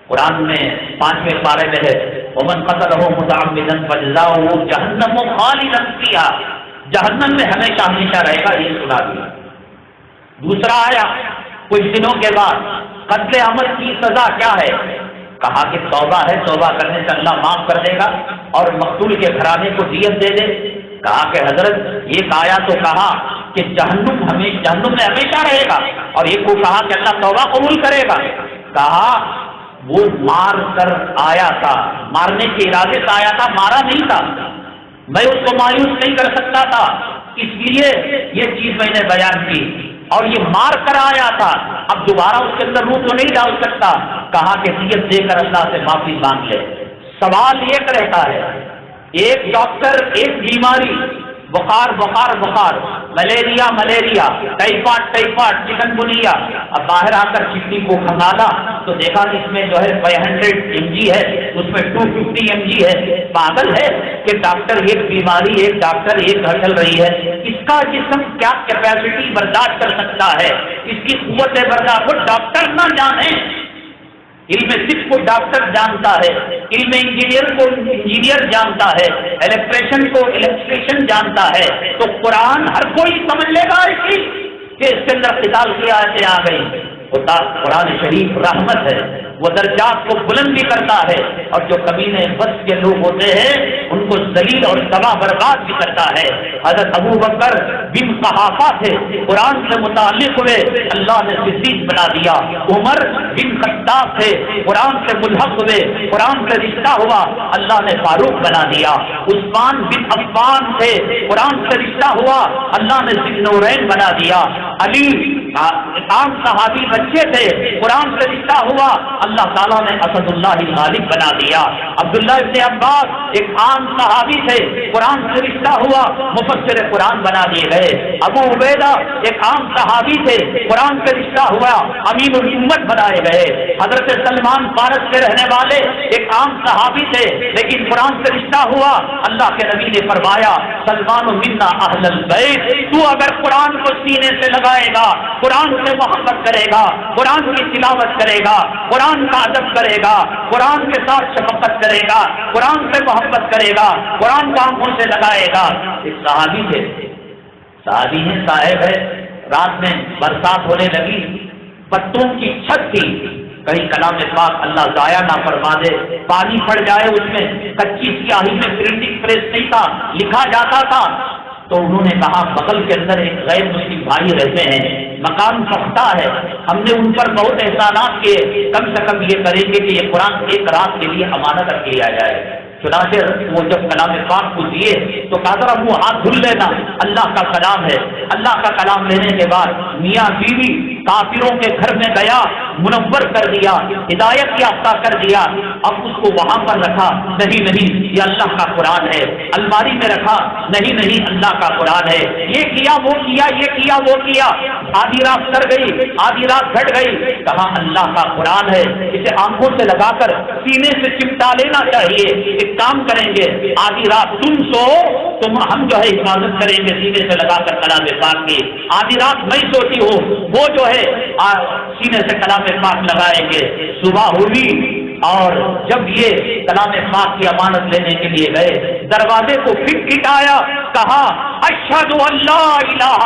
قرآن میں 5ویں پارے میں ہے ومن قتلہ متعمدا فجزاؤہ جہنم خالدا فیہا، جہنم میں ہمیشہ ہمیشہ رہے گا. یہ سنا دیا. دوسرا آیا کچھ دنوں کے بعد قتل عمد کی سزا کیا ہے؟ کہا کہ توبہ ہے، توبہ کرنے سے اللہ معاف کر دے گا اور مقتول کے گھرانے کو دیت دے دے. کہا کہ حضرت ایک آیا تو کہا کہ جہنم میں ہمیشہ رہے گا، اور ایک کو کہا کہ اللہ توبہ قبول کرے گا. کہا وہ مار کر آیا تھا، مارنے کے ارادے سے آیا تھا، مارا نہیں تھا. میں اس کو مایوس نہیں کر سکتا تھا، اس لیے یہ چیز میں نے بیان کی. اور یہ مار کر آیا تھا، اب دوبارہ اس کے اندر روح تو نہیں ڈال سکتا. کہا کہ دیت دے کر اللہ سے معافی مانگ لے. سوال ایک رہتا ہے، ایک ڈاکٹر ایک بیماری، بخار بخار بخار، ملیریا ملیریا، ٹائیفائڈ چکن گنیا، اب باہر آ کر چٹنی کو کھنگالا تو دیکھا اس میں جو ہے 500 mg ہے، اس میں 250 mg ہے. پاگل ہے کہ ڈاکٹر ایک بیماری، ایک ڈاکٹر ایک گھر چل رہی ہے. اس کا جسم کیا کیپیسٹی برداشت کر سکتا ہے، اس کی قوت برداشت وہ ڈاکٹر نہ جانے. علم طب کو ڈاکٹر جانتا ہے، علم انجینئر کو انجینئر جانتا ہے، الیکٹریشین کو الیکٹریشین جانتا ہے. تو قرآن ہر کوئی سمجھ لے گا اسی کہ اس کے اندر قتال کی آیتیں آ گئی. قرآن شریف رحمت ہے، وہ درجات کو بلند بھی کرتا ہے، اور جو کمینے بس کے لوگ ہوتے ہیں ان کو ذلیل اور تباہ برباد بھی کرتا ہے۔ حضرت ابو بکر بن قحافہ تھے، قرآن سے متعلق ہوئے، اللہ نے صدیق بنا دیا۔ عمر بن خطاب تھے، قرآن سے ملحق ہوئے، قرآن سے رشتہ ہوا، اللہ نے فاروق بنا دیا۔ عثمان بن عفان تھے، قرآن سے رشتہ ہوا، اللہ نے ذی النورین بنا دیا۔ علی عام صحابی بچے تھے، قرآن سے رشتہ ہوا، اللہ تعالیٰ نے اسد اللہ غالب بنا دیا۔ عبداللہ ابن عباس ایک عام صحابی تھے، قرآن سے رشتہ ہوا، مفسر قرآن بنا دیے گئے۔ ابو عبیدہ ایک عام صحابی تھے، قرآن سے رشتہ ہوا، امین الامت بنائے گئے۔ حضرت سلمان فارس کے رہنے والے ایک عام صحابی تھے، لیکن قرآن سے رشتہ ہوا، اللہ کے نبی نے فرمایا سلمان منا اہل البیت، تو اگر قرآن کو سینے سے لگائے گا، قرآن سے محبت کرے گا، قرآن کی تلاوت کرے گا، قرآن کا ادب کرے گا، قرآن کے ساتھ شفقت کرے گا، قرآن سے محبت کرے گا، قرآن کا آنکھوں سے لگائے گا۔ ایک صحابی تھے، صحابی ہیں، صاحب ہے، رات میں برسات ہونے لگی، پتوں کی چھت تھی، کہیں کلام پاک اللہ ضائع نہ فرما دے، پانی پڑ جائے اس میں، کچی سیاہی میں پرنٹنگ پریس نہیں تھا، لکھا جاتا تھا۔ تو انہوں نے کہا بغل کے اندر ایک غیر مسلم بھائی رہتے ہیں، مکان سختا ہے، ہم نے ان پر بہت احسانات کیے، کم سے کم یہ کریں گے کہ یہ قرآن ایک رات کے لیے امانت رکھ لیا جائے۔ چنانچہ وہ جب کلام پاک کو دیے تو کہا ذرا منہ ہاتھ دھل لینا، اللہ کا کلام ہے۔ اللہ کا کلام لینے کے بعد میاں بیوی کافروں کے گھر میں گیا، منور کر دیا، ہدایت یافتہ کر دیا۔ اب اس کو وہاں پر رکھا، نہیں یہ اللہ کا قرآن ہے۔ الماری میں رکھا، نہیں اللہ کا قرآن ہے۔ یہ کیا وہ کیا، یہ کیا وہ کیا، آدھی رات سر گئی، آدھی رات گھٹ گئی، کہا اللہ کا قرآن ہے، اسے آنکھوں سے لگا کر سینے سے چمٹا لینا چاہیے۔ ایک کام کریں گے، آدھی رات تم سو، ہم جو ہے حفاظت کریں گے سینے سے لگا کر کلام پاک کی، آدھی رات میں سوتی ہوں، وہ جو ہے سینے سے کلام پاک لگائیں گے۔ صبح ہوئی اور جب یہ کلام پاک کی امانت لینے کے لیے گئے، دروازے کو کھٹکھٹایا، کہا اشہد ان لا الہ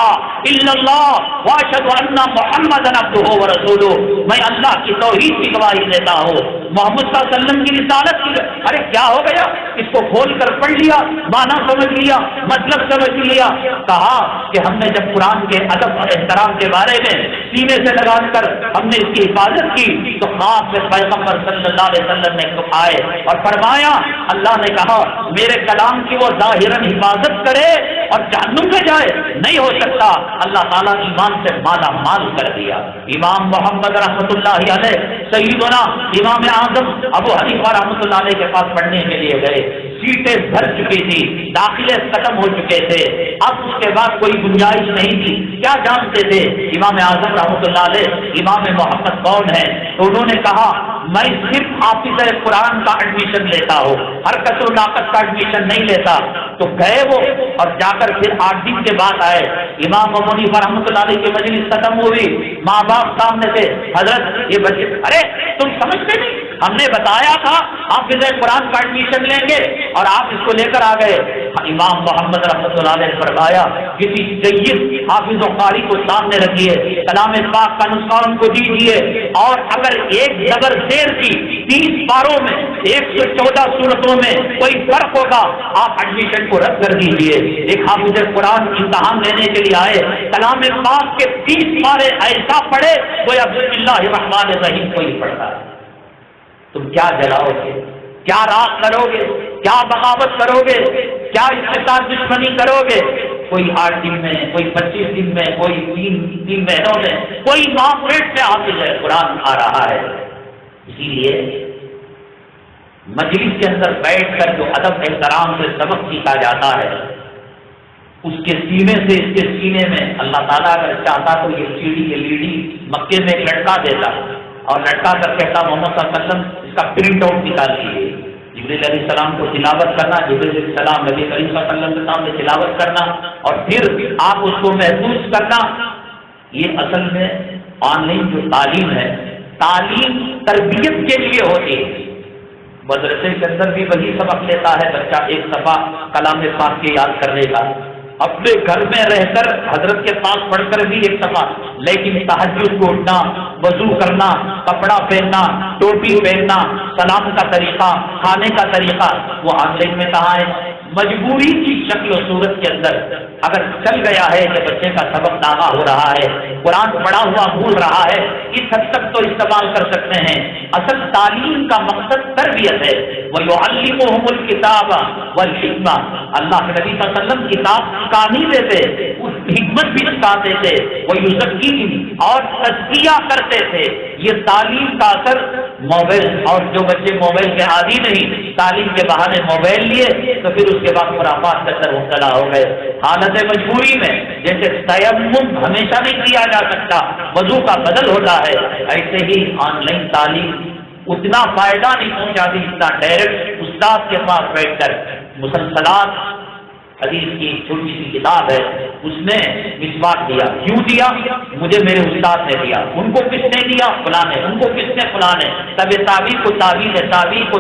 الا اللہ واشہد ان محمدا عبدہ ورسولہ، میں اللہ کی توحید کی گواہی دیتا ہوں، محمد صلی اللہ علیہ وسلم کی رسالت کی۔ ارے کیا ہو گیا، اس کو کھول کر پڑھ لیا، معنی سمجھ لیا، مطلب سمجھ لیا۔ کہا کہ ہم نے جب قرآن کے ادب اور احترام کے بارے میں سینے سے لگا کر ہم نے اس کی حفاظت کی، تو خاص میں پیغمبر صلی اللہ علیہ وسلم نے آئے اور فرمایا، اللہ نے کہا میرے کلام کی وہ ظاہراً حفاظت کرے اور جہنم میں جائے، نہیں ہو سکتا۔ اللہ تعالیٰ ایمان سے مالا مال کر دیا۔ امام محمد رحمۃ اللہ علیہ، سیدنا امام اعظم ابو حنیفہ رحمۃ اللہ علیہ کے پاس پڑھنے کے لیے گئے، سیٹیں بھر چکی تھی، داخلے ختم ہو چکے تھے، اب اس کے بعد کوئی گنجائش نہیں تھی۔ کیا جانتے تھے امام اعظم رحمۃ اللہ علیہ امام محمد کون ہے؟ تو انہوں نے کہا میں صرف حافظ قرآن کا ایڈمیشن لیتا ہوں، حرکت و ناقت کا ایڈمیشن نہیں لیتا۔ تو گئے وہ اور جا کر پھر 8 دن کے بعد آئے، امام ابو حنیفہ رحمۃ اللہ علیہ کی مجلس ختم ہوئی، ماں باپ سامنے تھے، حضرت یہ بچے، ارے تم سمجھتے نہیں، ہم نے بتایا تھا حافظ قرآن کا ایڈمیشن لیں گے اور آپ اس کو لے کر آ گئے۔ امام محمد رحمۃ اللہ علیہ نے فرمایا کسی جید حافظ و قاری کو سامنے رکھیے، کلام پاک کا نسخہ ان کو دیجیے، اور اگر ایک زبر زیر کی 30 پاروں میں 114 صورتوں میں کوئی فرق ہوگا آپ ایڈمیشن کو رد کر دیجیے۔ ایک حافظ قرآن امتحان لینے کے لیے آئے، کلام پاک کے 30 پارے ایسا پڑھے کوئی بسم اللہ الرحمن الرحیم کو ہی پڑھتا ہے۔ تم کیا جلاؤ گے، کیا راز کرو گے، کیا بغاوت کرو گے، کیا اس کے ساتھ دشمنی کرو گے؟ کوئی 8 دن میں، کوئی 25 دن میں، کوئی 3 مہینوں میں، کوئی معاملے سے حافظ قرآن آ رہا ہے۔ اسی لیے مجلس کے اندر بیٹھ کر جو ادب احترام سے سبق سیکھا جاتا ہے، اس کے سینے سے اس کے سینے میں اللہ تعالیٰ اگر چاہتا تو یہ سیڑھی یہ لیڈی مکے میں ایک لڑکا دیتا اور لڑکا کر کہتا محمد صلی اللہ علیہ وسلم اس کا پرنٹ آؤٹ نکال لیجیے، جبریل علیہ السلام کو تلاوت کرنا، جبریل علیہ السلام نبی کریم صلی اللہ علیہ وسلم کے سامنے تلاوت کرنا اور پھر آپ اس کو محفوظ کرنا۔ یہ اصل میں آن لائن جو تعلیم ہے، تعلیم تربیت کے لیے ہوتی ہے۔ مدرسے کے اندر بھی وہی سبق لیتا ہے بچہ، ایک صفحہ کلام پاک کے یاد کرنے کا، اپنے گھر میں رہ کر حضرت کے پاس پڑھ کر بھی ایک دفعہ، لیکن تہجد کو اٹھنا، وضو کرنا، کپڑا پہننا، ٹوپی پہننا، سلام کا طریقہ، کھانے کا طریقہ، وہ آن لائن میں کہاں ہے؟ مجبوری کی شکل و صورت کے اندر اگر چل گیا ہے کہ بچے کا سبق نامہ ہو رہا ہے، قرآن پڑھا ہوا بھول رہا ہے، اس حد تک تو استعمال کر سکتے ہیں۔ اصل تعلیم کا مقصد تربیت ہے۔ وَيُعَلِّمُهُمُ الْكِتَابَ وَالْحِكْمَةَ، اللہ کے نبی صلی اللہ علیہ وسلم کتاب سکھا نہیں دیتے، اس حکمت بھی سکھاتے تھے، وَيُزَكِّيهِمْ، اور تزکیہ کرتے تھے۔ یہ تعلیم کا اثر موبائل، اور جو بچے موبائل کے عادی نہیں، تعلیم کے بہانے موبائل لیے تو پھر اس کے بعد خرافات کے اندر مبتلا ہو گئے۔ حالت مجبوری میں جیسے تیمم ہمیشہ نہیں کیا جا سکتا، وضو کا بدل ہوتا ہے، ایسے ہی آن لائن تعلیم اتنا فائدہ نہیں پہنچاتی جتنا ڈائریکٹ استاد کے پاس بیٹھ کر مسلسلات۔ حدیث کی چھوٹی سی کتاب ہے، اس نے مسواک دیا۔ کیوں دیا؟ مجھے میرے استاد نے دیا۔ ان کو کس نے دیا؟ فلاں نے۔ ان کو کس نے؟ فلاں نے۔ تب تابعی کو تابعی نے، تابعی کو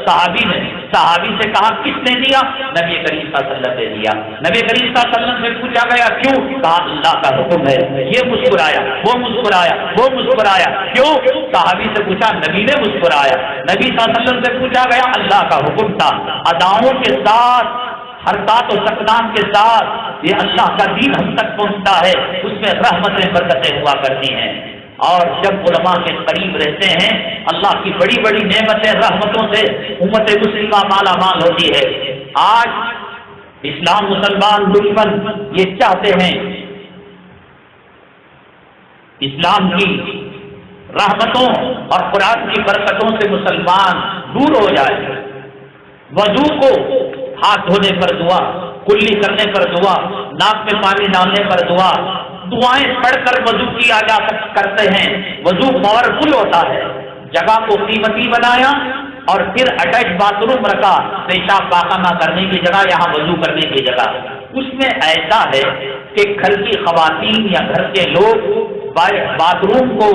صحابی نے، صحابی سے کہا کس نے دیا؟ نبی کریم صلی اللہ علیہ وسلم نے دیا۔ نبی کریم صلی اللہ علیہ وسلم سے پوچھا گیا کیوں؟ کہا اللہ کا حکم ہے۔ یہ مسکرایا، وہ مسکرایا، وہ مسکرایا۔ کیوں؟ صحابی سے پوچھا، نبی نے مسکرایا۔ نبی صلی اللہ علیہ وسلم سے پوچھا گیا، اللہ کا حکم تھا۔ اداؤں کے ساتھ، حرکات و سکنات کے ساتھ یہ اللہ کا دین ہم تک پہنچتا ہے، اس میں رحمتیں برکتیں ہوا کرتی ہیں۔ اور جب علماء کے قریب رہتے ہیں، اللہ کی بڑی بڑی نعمتیں رحمتوں سے امت مسلمہ مالا مال ہوتی ہے۔ آج اسلام مسلمان دشمن یہ چاہتے ہیں اسلام کی رحمتوں اور قرآن کی برکتوں سے مسلمان دور ہو جائے۔ وضو کو ہاتھ دھونے پر دعا، کلی کرنے پر دعا، ناک میں پانی ڈالنے پر دعا، دعائیں پڑھ کر وضو کیا جا کرتے ہیں۔ وضو پاورفل ہوتا ہے۔ جگہ کو قیمتی بنایا اور پھر اٹیچ باتھ روم رکھا، پیشاب پاخانہ کرنے کی جگہ یہاں وضو کرنے کی جگہ۔ اس میں ایسا ہے کہ گھر کی خواتین یا گھر کے لوگ باتھ روم کو،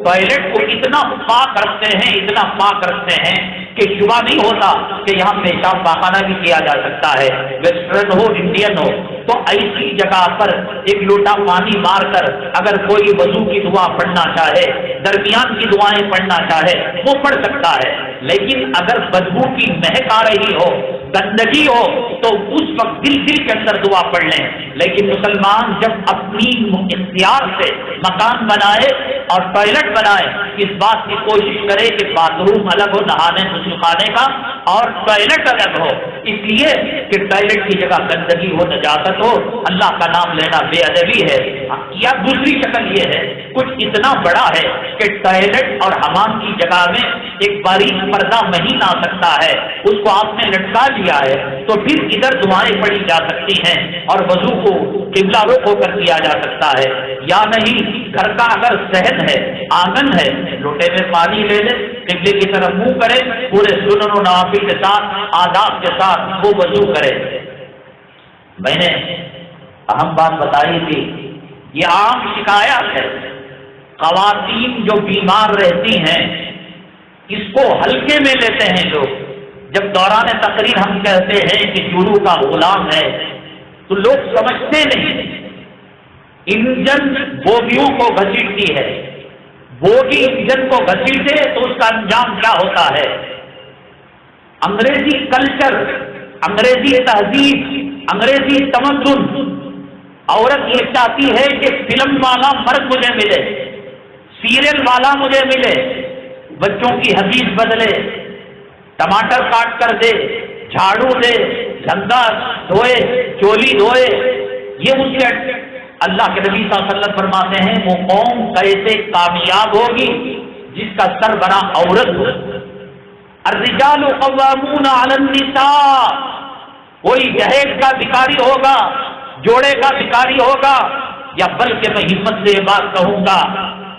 ٹوائلٹ کو اتنا پاک رکھتے ہیں، اتنا پاک رکھتے ہیں کہ شبہ نہیں ہوتا کہ یہاں پیشاب پاخانہ بھی کیا جا سکتا ہے، ویسٹرن ہو انڈین ہو۔ تو ایسی جگہ پر ایک لوٹا پانی مار کر اگر کوئی وضو کی دعا پڑھنا چاہے، درمیان کی دعائیں پڑھنا چاہے، وہ پڑھ سکتا ہے۔ لیکن اگر بدبو کی مہک آ رہی ہو، گندگی ہو، تو اس وقت دل کے اندر دعا پڑھ لیں۔ لیکن مسلمان جب اپنی اختیار سے مکان بنائے اور ٹوائلٹ بنائے، اس بات کی کوشش کرے کہ باتھ روم الگ ہو نہانے غسل خانے کا اور ٹوائلٹ الگ ہو، اس لیے کہ ٹوائلٹ کی جگہ گندگی ہو، نجاست ہو، اللہ کا نام لینا بے ادبی ہے۔ یا دوسری شکل یہ ہے، کچھ اتنا بڑا ہے کہ ٹوائلٹ اور حمام کی جگہ میں ایک باریک پردہ مہین آ سکتا ہے، اس کو آپ نے لٹکا لیا ہے، تو پھر ادھر دعائیں پڑھی جا سکتی ہیں اور وضو کو قبلہ رخ ہو کر کیا جا سکتا ہے۔ یا نہیں، گھر کا اگر صحن ہے، آنگن ہے، لوٹے میں پانی لے لے، قبلے کی طرف منہ کرے، پورے سنن و نوافل کے ساتھ، آداب کے ساتھ وہ وضو کرے۔ میں نے اہم بات بتائی تھی، یہ عام شکایت ہے، خواتین جو بیمار رہتی ہیں اس کو ہلکے میں لیتے ہیں لوگ۔ جب دوران تقریر ہم کہتے ہیں کہ جورو کا غلام ہے تو لوگ سمجھتے نہیں، انجن بوگیوں کو گھسیٹتی ہے، بوگی انجن کو گھسیٹے تو اس کا انجام کیا ہوتا ہے۔ انگریزی کلچر، انگریزی تہذیب، انگریزی تمدن، عورت یہ چاہتی ہے کہ فلم والا مرد مجھے ملے، سیریل والا مجھے ملے، بچوں کی حدیث بدلے، ٹماٹر کاٹ کر دے، جھاڑو دے، جھنڈا دھوئے، چولی دھوئے۔ یہ اس کے اللہ کے نبی صلی اللہ علیہ وسلم فرماتے ہیں وہ قوم کیسے کامیاب ہوگی جس کا سربراہ عورت ہو۔ الرجال قوامون علی النساء، کوئی جہیز کا بھکاری ہوگا، جوڑے کا بھکاری ہوگا، یا بلکہ میں ہمت سے یہ بات کہوں گا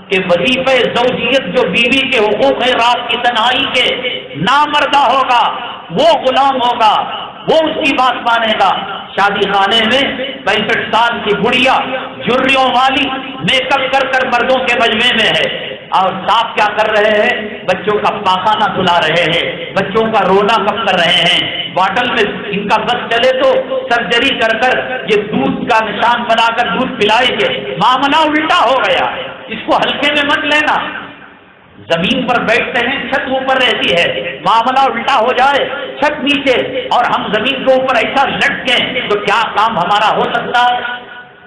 کہ وظیفہ زوجیت جو بیوی کے حقوق ہے رات کی تنہائی کے، نامردہ ہوگا، وہ غلام ہوگا، وہ اس کی بات مانے گا۔ شادی خانے میں 65 سال کی بڑھیا جھریوں والی میک اپ کر کر مردوں کے مجمع میں ہے، اور صاحب کیا کر رہے ہیں؟ بچوں کا پاخانہ دھلا رہے ہیں، بچوں کا رونا کم کر رہے ہیں، باٹل میں ان کا بس چلے تو سرجری کر کر یہ دودھ کا نشان بنا کر دودھ پلائیں گے۔ معاملہ الٹا ہو گیا، اس کو ہلکے میں مت لینا۔ زمین پر بیٹھتے ہیں، چھت اوپر رہتی ہے، معاملہ الٹا ہو جائے، چھت نیچے اور ہم زمین کے اوپر ایسا لٹکیں تو کیا کام ہمارا ہو سکتا ہے؟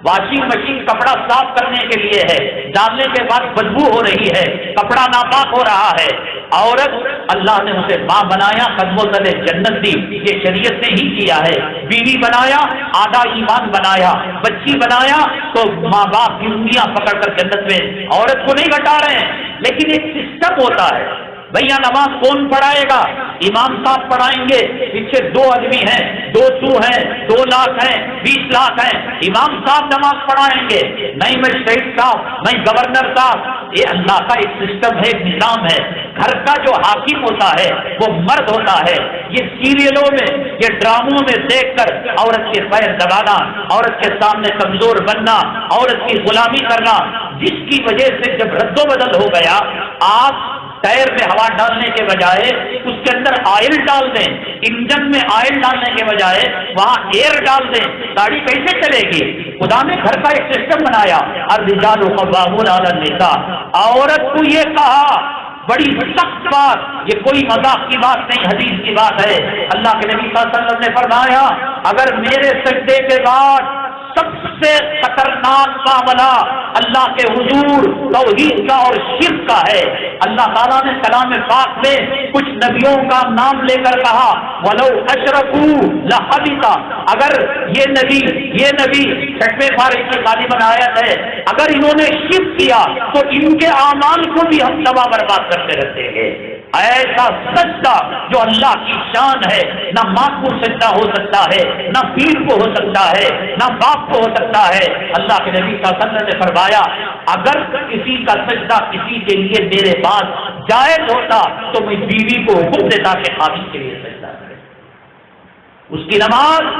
واشنگ مشین کپڑا صاف کرنے کے لیے ہے، ڈالنے کے بعد بدبو ہو رہی ہے، کپڑا ناپاک ہو رہا ہے۔ عورت اللہ نے اسے ماں بنایا، قدموں تلے جنت دی، یہ شریعت نے ہی کیا ہے۔ بیوی بنایا، آدھا ایمان بنایا، بچی بنایا تو ماں باپ کی انگلیاں پکڑ کر جنت میں عورت کو نہیں گٹا رہے ہیں، لیکن ایک سسٹم ہوتا ہے۔ بھیا نماز کون پڑھائے گا؟ امام صاحب پڑھائیں گے، پیچھے 2 آدمی ہیں، 200 ہیں، 2 لاکھ ہیں، 20 لاکھ ہیں، امام صاحب نماز پڑھائیں گے، نہیں میں شہید صاحب، نہیں گورنر صاحب۔ یہ اللہ کا ایک سسٹم ہے، ایک نظام ہے۔ گھر کا جو حاکم ہوتا ہے وہ مرد ہوتا ہے۔ یہ سیریلوں میں، یہ ڈراموں میں دیکھ کر عورت کے پیر دبانا، عورت کے سامنے کمزور بننا، عورت کی غلامی کرنا، جس کی وجہ سے جب رد و بدل ہو گیا، آپ ٹائر میں ہوا ڈالنے کے بجائے اس کے اندر آئل ڈال دیں، انجن میں آئل ڈالنے کے بجائے وہاں ایئر ڈال دیں، گاڑی کیسے چلے گی؟ خدا نے گھر کا ایک سسٹم بنایا، الرجال قوامون علی النساء۔ عورت کو یہ کہا، بڑی سخت بات، یہ کوئی مذاق کی بات نہیں، حدیث کی بات ہے۔ اللہ کے نبی صلی اللہ علیہ وسلم نے فرمایا، اگر میرے سجدے کے بعد سب سے خطرناک معاملہ اللہ کے حضور توحید کا اور شرک کا ہے، اللہ تعالیٰ نے کلام پاک میں کچھ نبیوں کا نام لے کر کہا، وَلَوْ أَشْرَكُوا لَحَبِطَ، اگر یہ نبی 6ویں پارے کی غالباً آیت ہے، اگر انہوں نے شرک کیا تو ان کے اعمال کو بھی ہم تباہ برباد کرتے رہتے ہیں۔ ایسا سجدہ جو اللہ کی شان ہے، نہ ماں کو سجدہ ہو سکتا ہے، نہ پیر کو ہو سکتا ہے، نہ باپ کو ہو سکتا ہے۔ اللہ کے نبی صلی اللہ علیہ وسلم نے فرمایا، اگر کسی کا سجدہ کسی کے لیے میرے پاس جائز ہوتا تو میں بیوی کو حکم دیتا کہ خاوند کے لیے سجدہ کرے۔ اس کی نماز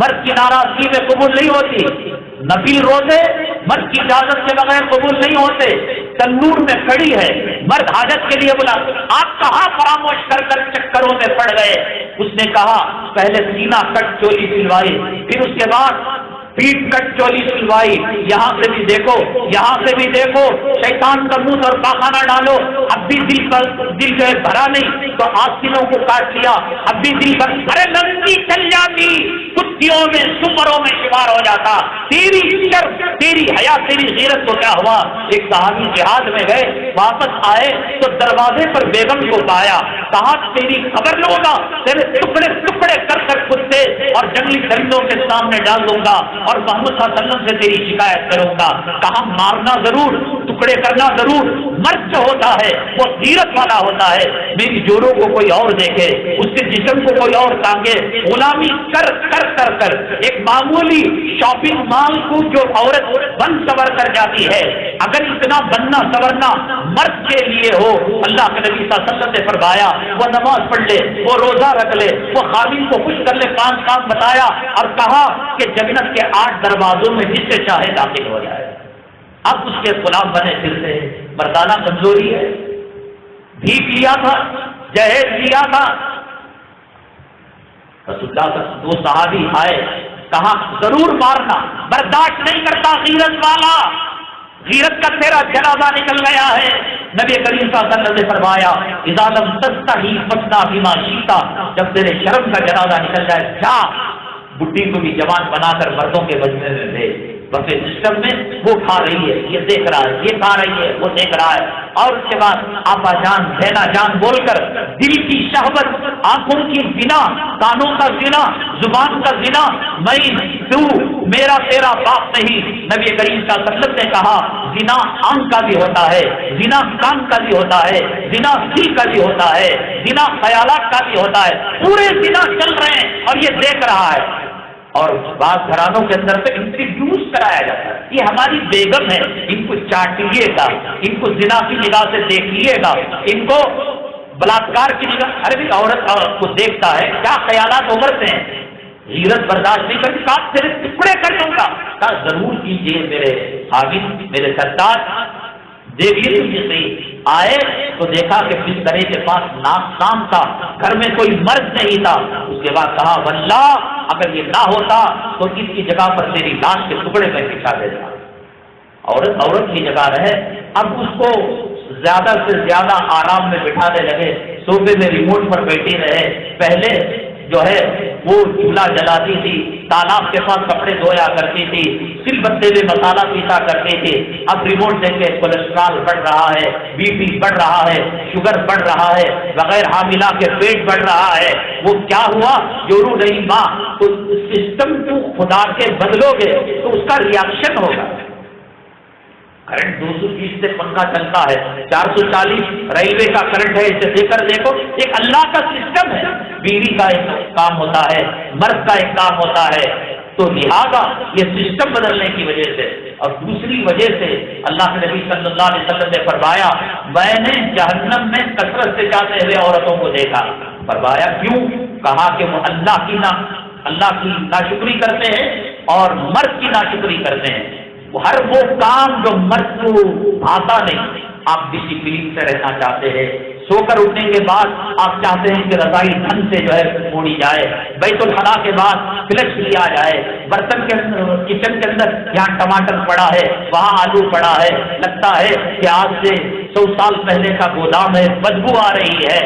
مرد کی ناراضگی میں قبول نہیں ہوتی، نفل روزے مرد کی اجازت کے بغیر قبول نہیں ہوتے، تنور میں کھڑی ہے، مرد حاجت کے لیے بلا، آپ کہاں فراموش کر کر چکروں میں پڑ گئے؟ اس نے کہا پہلے سینہ کٹ چولی سلوائی، پھر اس کے بعد پیٹ کٹ چولی سلوائی، یہاں سے بھی دیکھو، یہاں سے بھی دیکھو، شیطان کا منہ اور پاخانہ ڈالو، اب بھی دل جو ہے بھرا نہیں تو آستینوں کو کاٹ لیا، اب بھی دل بھر، ارے ننگی چل جاتی، کتیوں میں سپروں میں شمار ہو جاتا، تیری شرم، تیری حیا، تیری غیرت کو کیا ہوا؟ ایک صحابی جہاد میں گئے، واپس آئے تو دروازے پر بیگم کو پایا، کہا تیری خبر لوں گا، تیرے ٹکڑے ٹکڑے کر کر کتے اور جنگلی درندوں کے سامنے ڈال دوں گا اور محمد صلی اللہ علیہ وسلم سے تیری شکایت کروں گا۔ کہا مارنا ضرور، ٹکڑے کرنا ضرور، مرد جو ہوتا ہے وہ غیرت والا ہوتا ہے، میری جوڑوں کو کوئی اور دیکھے، اس کے جسم کو کوئی اور ٹانگے، غلامی کر کر کر کر ایک معمولی شاپنگ مال کو جو عورت بن سور کر جاتی ہے، اگر اتنا بننا سورنا مرد کے لیے ہو، اللہ کے نبی صلی اللہ علیہ وسلم نے فرمایا وہ نماز پڑھ لے، وہ روزہ رکھ لے، وہ خاوند کو خوش کر لے، 5 کام بتایا اور کہا کہ جنت کے 8 دروازوں میں جس سے چاہے داخل ہو جائے۔ اب اس کے غلام بنے پھرتے ہیں، مردانہ کمزوری ہے، بھیک لیا تھا، جہیز لیا تھا۔ رسول اللہ کا 2 صحابی آئے، کہا ضرور مارنا، برداشت نہیں کرتا غیرت والا، غیرت کا تیرا جنازہ نکل گیا ہے۔ نبی کریم صلی اللہ علیہ وسلم نے فرمایا اذا لم تستحی فاصنع بما شئت، جب تیرے شرم کا جنازہ نکل جائے جا بڈھی کو بھی جوان بنا کر مردوں کے بجنے میں دے۔ بفے سسٹم میں وہ کھا رہی ہے، یہ دیکھ رہا ہے، یہ کھا رہی ہے، وہ دیکھ رہا ہے، اور اس کے بعد آپا جان بہنا جان بول کر دل کی شہوت، آنکھوں کی زنا، کانوں کا زنا، زبان کا زنا، میں تو میرا تیرا باپ نہیں۔ نبی کریم صلی اللہ علیہ وسلم نے کہا زنا آنکھ کا بھی ہوتا ہے، زنا کان کا بھی ہوتا ہے، زنا دل کا بھی ہوتا ہے، زنا خیالات کا بھی ہوتا ہے، پورے زنا چل رہے ہیں اور یہ دیکھ رہا ہے۔ اور بعض گھرانوں کے اندر سے انٹروڈیوس کرایا جاتا ہے، یہ ہماری بیگم ہے، ان کو چاٹیے گا، ان کو زنا کی نگاہ سے دیکھیے گا، ان کو بلاತ್ಕಾರ کی نگاہ، ارے بھی عورت کو دیکھتا ہے کیا خیالات ابھرتے ہیں، غیرت برداشت نہیں کرتی، کہا تیرے ٹکڑے کر دوں گا، کہا ضرور کیجیے میرے حاکم، میرے سردار، دیکھیے تو یہ صحیح آئے تو دیکھا کہ بسترے کے پاس ناکام تھا، گھر میں کوئی مرد نہیں تھا۔ اس کے بعد کہا واللہ اگر یہ نہ ہوتا تو اس کی جگہ پر تیری لاش کے ٹکڑے میں بچھا دیتا۔ عورت کی جگہ رہے، اب اس کو زیادہ سے زیادہ آرام میں بٹھانے لگے، صوفے میں ریموٹ پر بیٹھی رہے۔ پہلے جو ہے وہ چولہا جلاتی تھی، تالاب کے پاس کپڑے دھویا کرتی تھی، سل بتے میں مسالہ پیسا کرتی تھی۔ اب ریموٹ دیکھ کے کولیسٹرول بڑھ رہا ہے، بی پی بڑھ رہا ہے، شوگر بڑھ رہا ہے، بغیر حاملہ کے پیٹ بڑھ رہا ہے۔ وہ کیا ہوا؟ جورو نہیں ماں، تو سسٹم کو خدا کے بدلو گے تو اس کا ریاکشن ہوگا۔ کرنٹ 230 سے پنکھا چلتا ہے، 440 ریلوے کا کرنٹ ہے، اسے دے کر دیکھو، ایک اللہ کا سسٹم ہے۔ بیوی کا ایک کام ہوتا ہے، مرد کا ایک کام ہوتا ہے، تو لہذا یہ سسٹم بدلنے کی وجہ سے اور دوسری وجہ سے اللہ کے نبی صلی اللہ علیہ وسلم نے فرمایا میں نے جہنم میں کثرت سے جاتے ہوئے عورتوں کو دیکھا۔ فرمایا کیوں؟ کہا کہ وہ اللہ کی ناشکری کرتے ہیں اور مرد کی ناشکری کرتے ہیں۔ ہر وہ کام جو مرد کو آتا نہیں، آپ ڈسپلین سے رہنا چاہتے ہیں، سو کر اٹھنے کے بعد آپ چاہتے ہیں کہ رضائی ڈھنگ سے جو ہے پھوڑی جائے، بیت الخلاء کے بعد فلش لیا جائے، برتن کے اندر کچن کے اندر یہاں ٹماٹر پڑا ہے، وہاں آلو پڑا ہے، لگتا ہے کہ آج سے 100 سال پہلے کا گودام ہے، بدبو آ رہی ہے،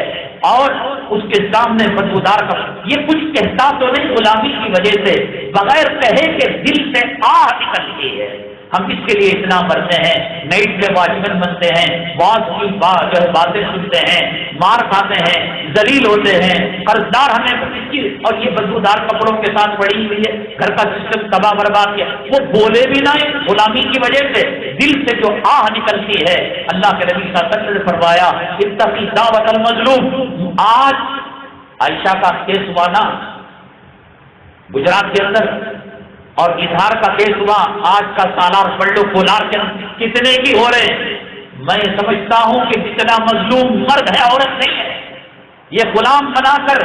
اور اس کے سامنے بدبودار کا یہ کچھ کہتا تو نہیں، غلامی کی وجہ سے بغیر کہے کہ دل سے آہ نکلتی ہے۔ ہم اس کے لیے اتنا مرتے ہیں، نائٹ کے واچمین بنتے ہیں، باس کی جو ہے باتیں سنتے ہیں، مار کھاتے ہیں، ذلیل ہوتے ہیں، قرضدار ہمیں اور یہ بدبودار کپڑوں کے ساتھ پڑی ہوئی ہے، گھر کا سسٹم تباہ برباد کیا۔ وہ بولے بھی نہ، غلامی کی وجہ سے دل سے جو آہ نکلتی ہے۔ اللہ کے نبی صلی اللہ علیہ وسلم نے فرمایا اتقی دعوت المظلوم۔ آج عائشہ کا کیس ہوا نا گجرات کے اندر، اور اظہار کا کیس ہوا، آج کا سالار پڑھ لو، کولار کے کتنے کی ہو رہے ہیں۔ میں سمجھتا ہوں کہ جتنا مظلوم مرد ہے عورت نہیں ہے، یہ غلام بنا کر،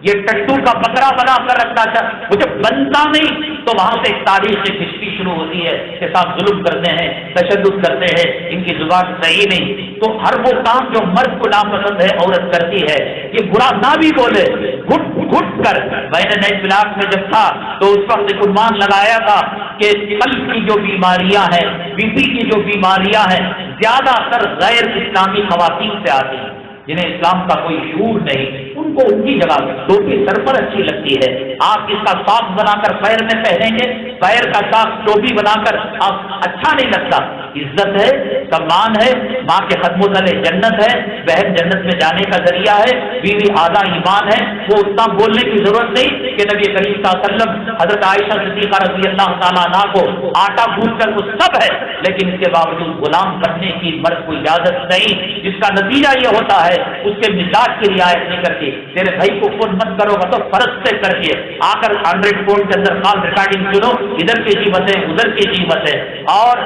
یہ ٹٹو کا بکرا بنا کر رکھنا چاہتا، وہ جب بنتا نہیں تو وہاں سے ایک تاریخ سے کشتی شروع ہوتی ہے کہ صاحب ظلم کرتے ہیں، تشدد کرتے ہیں، ان کی زبان صحیح نہیں۔ تو ہر وہ کام جو مرد کو ناپسند ہے عورت کرتی ہے، یہ برا نہ بھی بولے، گھٹ گھٹ کر۔ میں نے نئے بلاک میں جب تھا تو اس وقت ایک عنوان لگایا تھا کہ قلب کی جو بیماریاں ہیں، بی پی کی جو بیماریاں ہیں، زیادہ تر غیر اسلامی خواتین سے آتی ہیں، جنہیں اسلام کا کوئی شعور نہیں۔ ان کو ان کی جگہ ٹوپی سر پر اچھی لگتی ہے، آپ اس کا ساک بنا کر پیر میں پہنیں گے، پیر کا ساک ٹوپی بنا کر آپ اچھا نہیں لگتا۔ عزت ہے، سمان ہے، ماں کے قدم و تلے جنت ہے، بہن جنت میں جانے کا ذریعہ ہے، بیوی آدھا ایمان ہے۔ وہ اتنا بولنے کی ضرورت نہیں کہ نبی کریم صلی اللہ علیہ وسلم حضرت عائشہ صدیقہ رضی اللہ تعالیٰ عنہا کو آٹا گھون کر وہ سب ہے، لیکن اس کے باوجود غلام کرنے کی مرد کو اجازت نہیں، جس کا نتیجہ یہ ہوتا ہے اس کے مزاج کی رعایت نہیں کرتی۔ تیرے بھائی کو فون مت کرو گا تو فرض سے کر کے آ کر 100 فون کے اندر کال ریکارڈنگ سنو، ادھر کی قیمت ہے ادھر کی قیمت ہے، اور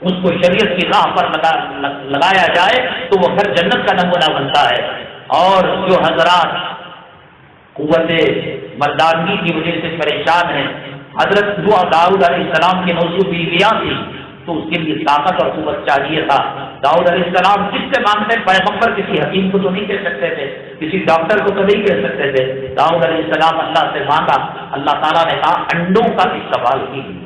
اس کو شریعت کی راہ پر لگایا جائے تو وہ گھر جنت کا نمونہ بنتا ہے۔ اور جو حضرات قوت مردانگی کی وجہ سے پریشان ہیں، حضرت داؤد علیہ السلام کے 900 بیویاں تھیں، تو اس کے لیے طاقت اور قوت چاہیے تھا۔ داؤد علیہ السلام کس سے مانگتے؟ پیغمبر کسی حکیم کو تو نہیں کہہ سکتے تھے، کسی ڈاکٹر کو تو نہیں کہہ سکتے تھے۔ داؤد علیہ السلام اللہ سے مانگا، اللہ تعالیٰ نے کہا انڈوں کا استعمال کیجیے۔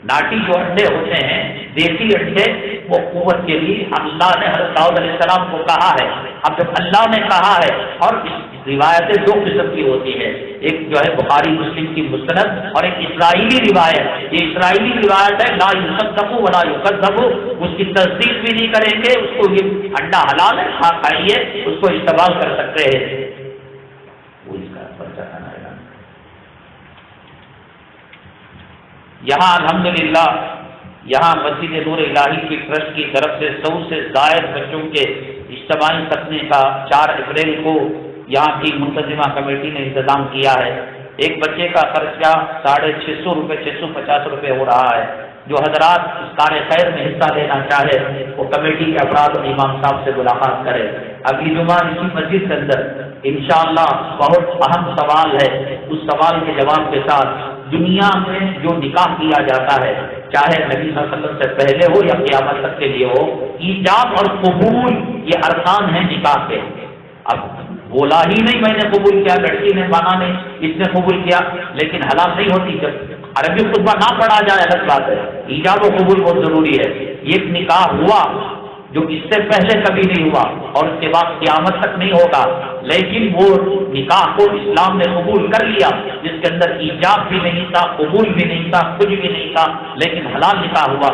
ناٹی جو انڈے ہوتے ہیں، دیسی انڈے، وہ قوت کے لیے اللہ نے حضرت داؤد علیہ السلام کو کہا ہے۔ اب جب اللہ نے کہا ہے، اور روایتیں دو قسم کی ہوتی ہے، ایک جو ہے بخاری مسلم کی مستند اور ایک اسرائیلی روایت۔ یہ اسرائیلی روایت ہے لا یصدق ولا یکذب، اس کی تصدیق بھی نہیں کریں گے، اس کو یہ انڈا حلال ہے، کھائیے، اس کو استعمال کر سکتے ہیں۔ وہ اس کا پرچہ کھانا ہے۔ یہاں الحمدللہ یہاں مسجد نور الہی کی ٹرسٹ کی طرف سے 100 سے زائد بچوں کے اجتماعی ختنے کا 4 اپریل کو یہاں کی منتظمہ کمیٹی نے انتظام کیا ہے۔ ایک بچے کا خرچہ 650 روپے 650 روپے ہو رہا ہے۔ جو حضرات اس کار خیر میں حصہ لینا چاہے وہ کمیٹی کے افراد اور امام صاحب سے ملاقات کرے۔ اگلی جمعہ اسی مسجد کے اندر انشاءاللہ بہت اہم سوال ہے، اس سوال کے جواب کے ساتھ دنیا میں جو نکاح کیا جاتا ہے چاہے نبی صلی اللہ علیہ وسلم سے پہلے ہو یا قیامت تک کے لیے ہو، ایجاب اور قبول یہ ارکان ہیں نکاح کے۔ اب بولا ہی نہیں میں نے قبول کیا، لڑکی نے مانا نہیں، اس نے قبول کیا، لیکن حلال نہیں ہوتی۔ جب عربی خطبہ نہ پڑھا جائے الگ بات ہے، ایجاب و قبول بہت ضروری ہے۔ یہ نکاح ہوا جو اس سے پہلے کبھی نہیں ہوا اور اس کے بعد قیامت تک نہیں ہوگا، لیکن وہ نکاح کو اسلام نے قبول کر لیا جس کے اندر ایجاب بھی نہیں تھا، قبول بھی نہیں تھا، کچھ بھی نہیں تھا، لیکن حلال نکاح ہوا۔